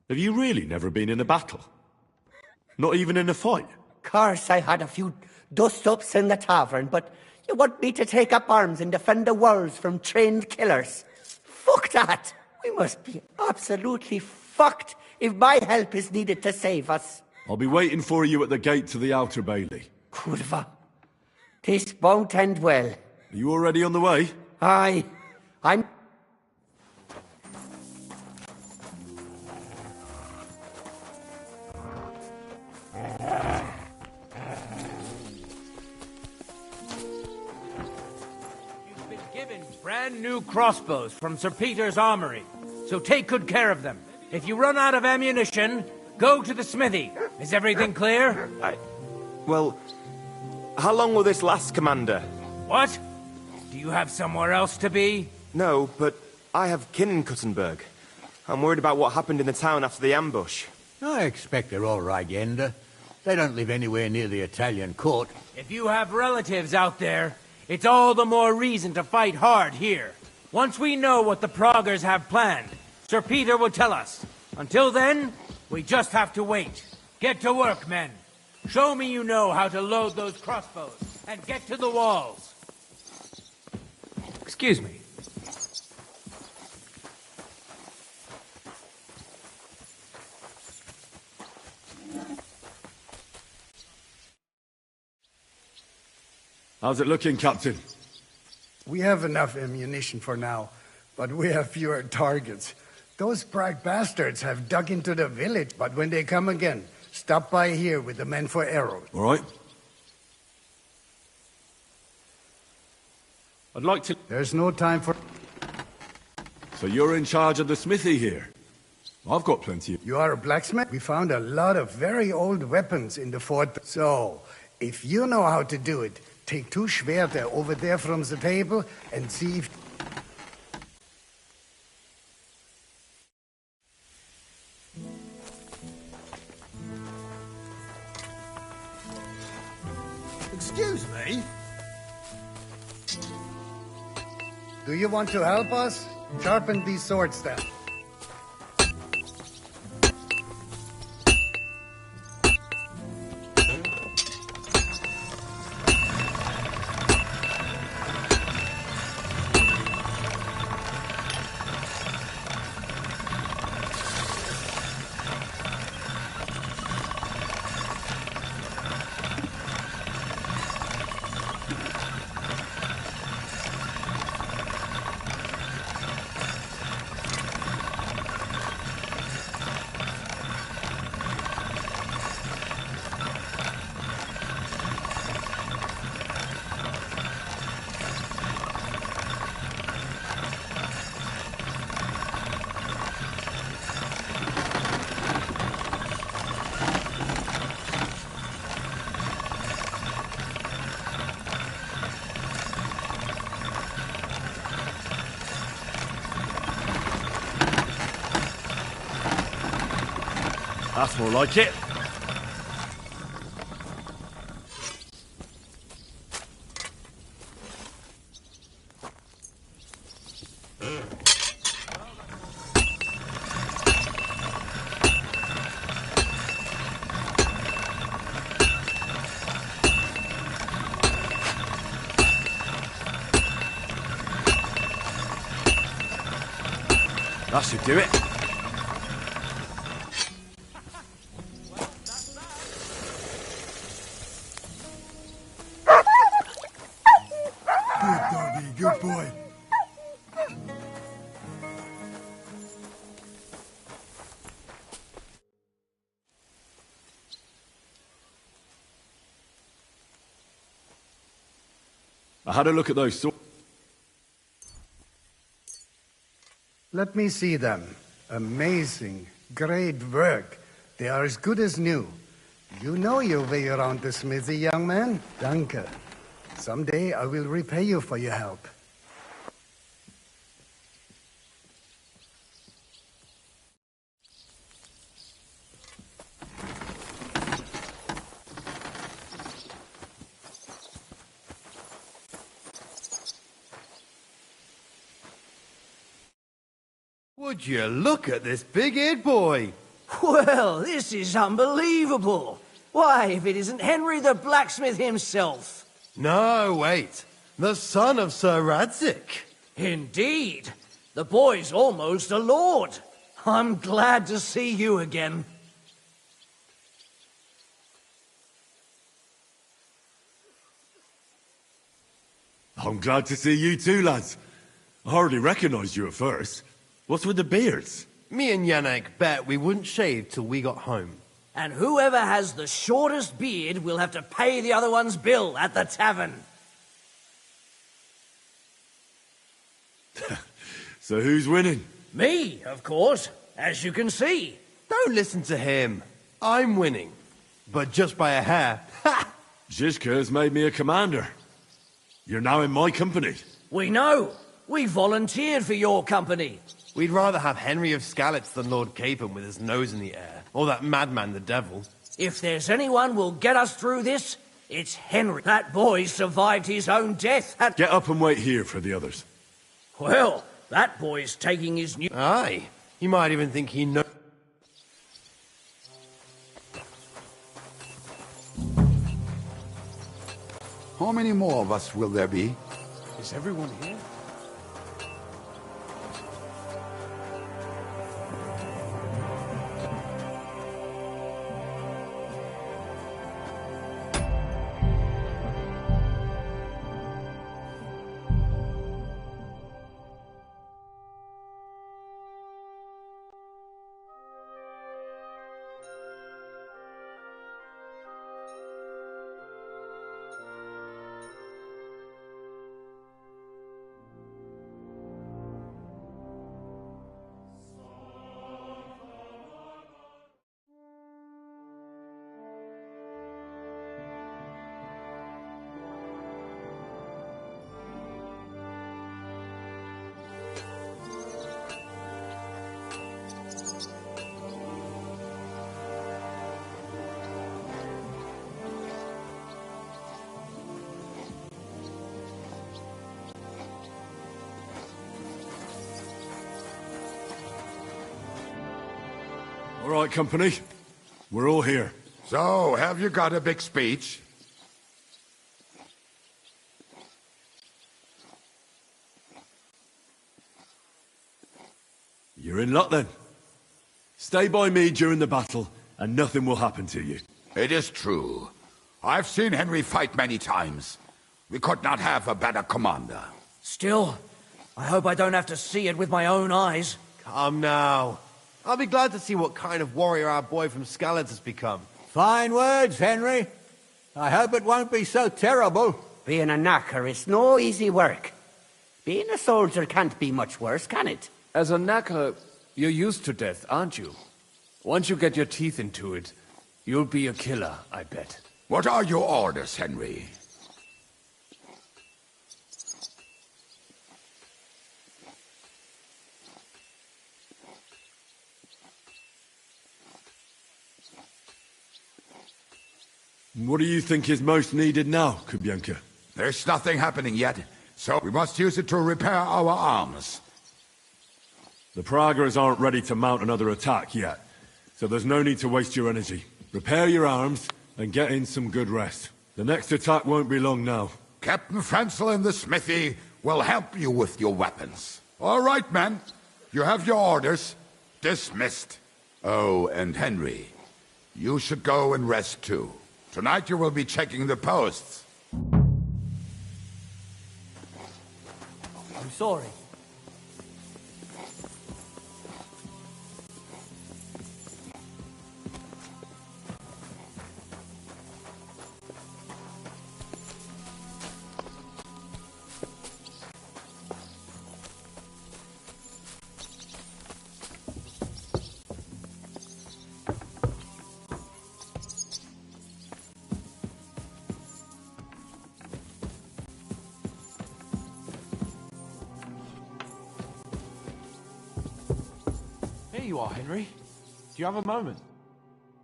Have you really never been in a battle? Not even in a fight? Course, I had a few dust-ups in the tavern, but you want me to take up arms and defend the walls from trained killers? Fuck that! We must be absolutely fucked if my help is needed to save us. I'll be waiting for you at the gate to the outer bailey. Kurva. This won't end well. Are you already on the way? Aye. I'm... Brand new crossbows from Sir Peter's armory. So take good care of them. If you run out of ammunition, go to the smithy. Is everything clear? Well, how long will this last, Commander? What? Do you have somewhere else to be? No, but I have kin in Kuttenberg. I'm worried about what happened in the town after the ambush. I expect they're all right, Yender. They don't live anywhere near the Italian court. If you have relatives out there, it's all the more reason to fight hard here. Once we know what the Proggers have planned, Sir Peter will tell us. Until then, we just have to wait. Get to work, men. Show me you know how to load those crossbows, and get to the walls. Excuse me. How's it looking, Captain? We have enough ammunition for now, but we have fewer targets. Those Prague bastards have dug into the village, but when they come again, stop by here with the men for arrows. All right. I'd like to... There's no time for... So you're in charge of the smithy here? I've got plenty of... You are a blacksmith? We found a lot of very old weapons in the fort. So, if you know how to do it, take two Schwerter over there from the table and see if... Do you want to help us? Sharpen these swords then. That's more like it. That should do it. Good doggy, good boy. I had a look at those swords. Let me see them. Amazing. Great work. They are as good as new. You know your way around the smithy, young man. Danke. Someday I will repay you for your help. Would you look at this big-eared boy? Well, this is unbelievable. Why, if it isn't Henry the blacksmith himself. No, wait. The son of Sir Radzik. Indeed. The boy's almost a lord. I'm glad to see you again. I'm glad to see you too, lads. I hardly recognised you at first. What's with the beards? Me and Yannick bet we wouldn't shave till we got home. And whoever has the shortest beard will have to pay the other one's bill at the tavern. So who's winning? Me, of course, as you can see. Don't listen to him. I'm winning. But just by a hair. Ha! Zizka has made me a commander. You're now in my company. We know. We volunteered for your company. We'd rather have Henry of Skalitz than Lord Capon with his nose in the air. Or that madman, the devil. If there's anyone will get us through this, it's Henry. That boy survived his own death at... Get up and wait here for the others. Well, that boy's taking his new... Aye. You might even think he knows... How many more of us will there be? Is everyone here? All right, company. We're all here. So, have you got a big speech? You're in luck then. Stay by me during the battle, and nothing will happen to you. It is true. I've seen Henry fight many times. We could not have a better commander. Still, I hope I don't have to see it with my own eyes. Come now. I'll be glad to see what kind of warrior our boy from Skalitz has become. Fine words, Henry. I hope it won't be so terrible. Being a knacker is no easy work. Being a soldier can't be much worse, can it? As a knacker, you're used to death, aren't you? Once you get your teeth into it, you'll be a killer, I bet. What are your orders, Henry? What do you think is most needed now, Kubyanka? There's nothing happening yet, so we must use it to repair our arms. The Praguers aren't ready to mount another attack yet, so there's no need to waste your energy. Repair your arms and get in some good rest. The next attack won't be long now. Captain Frenzel in the smithy will help you with your weapons. All right, men. You have your orders. Dismissed. Oh, and Henry, you should go and rest too. Tonight you will be checking the posts. I'm sorry. Here you are, Henry. Do you have a moment?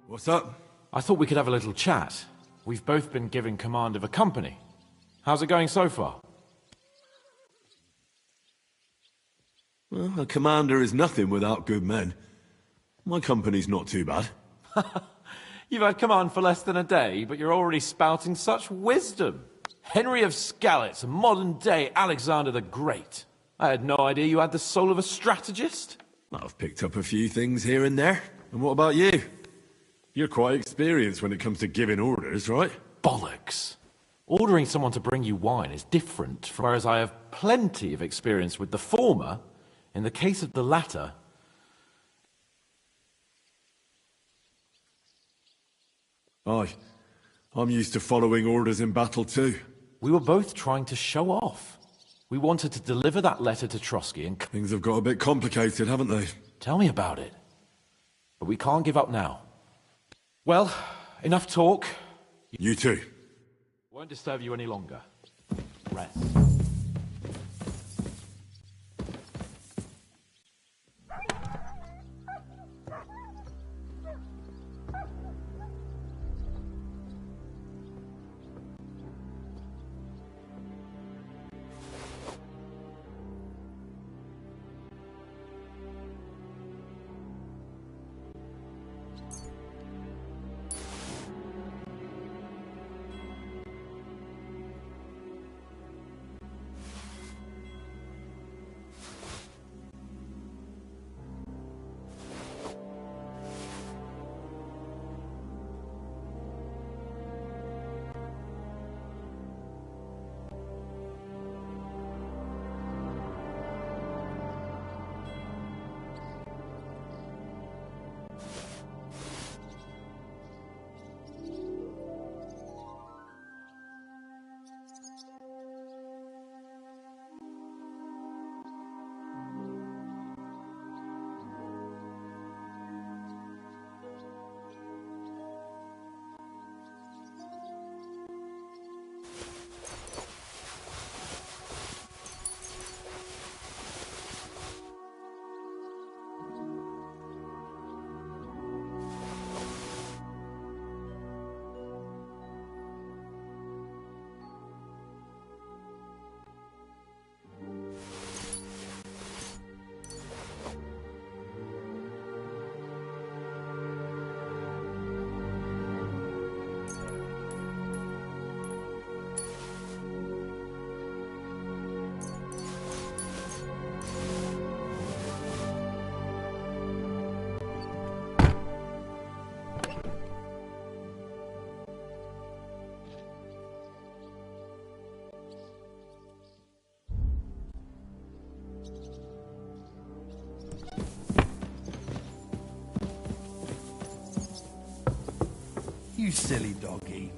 What's up? I thought we could have a little chat. We've both been given command of a company. How's it going so far? Well, a commander is nothing without good men. My company's not too bad. You've had command for less than a day, but you're already spouting such wisdom. Henry of Skalitz, modern-day Alexander the Great. I had no idea you had the soul of a strategist. I've picked up a few things here and there. And what about you? You're quite experienced when it comes to giving orders, right? Bollocks. Ordering someone to bring you wine is different, from whereas I have plenty of experience with the former. In the case of the latter... Aye. I'm used to following orders in battle too. We were both trying to show off. We wanted to deliver that letter to Trotsky and... Things have got a bit complicated, haven't they? Tell me about it. But we can't give up now. Well, enough talk. You too. Won't disturb you any longer. Rest. You silly doggy.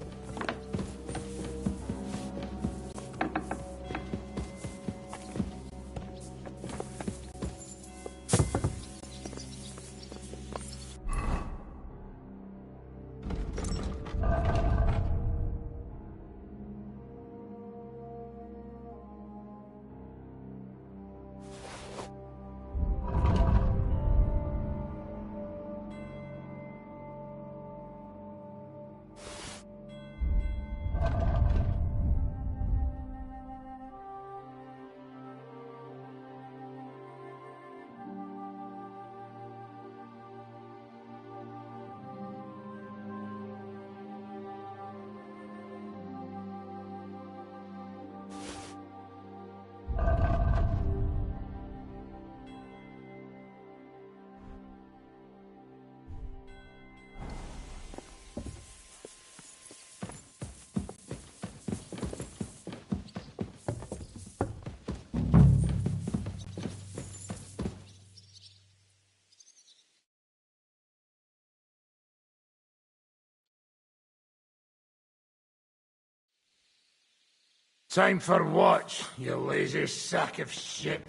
Time for watch, you lazy sack of shit.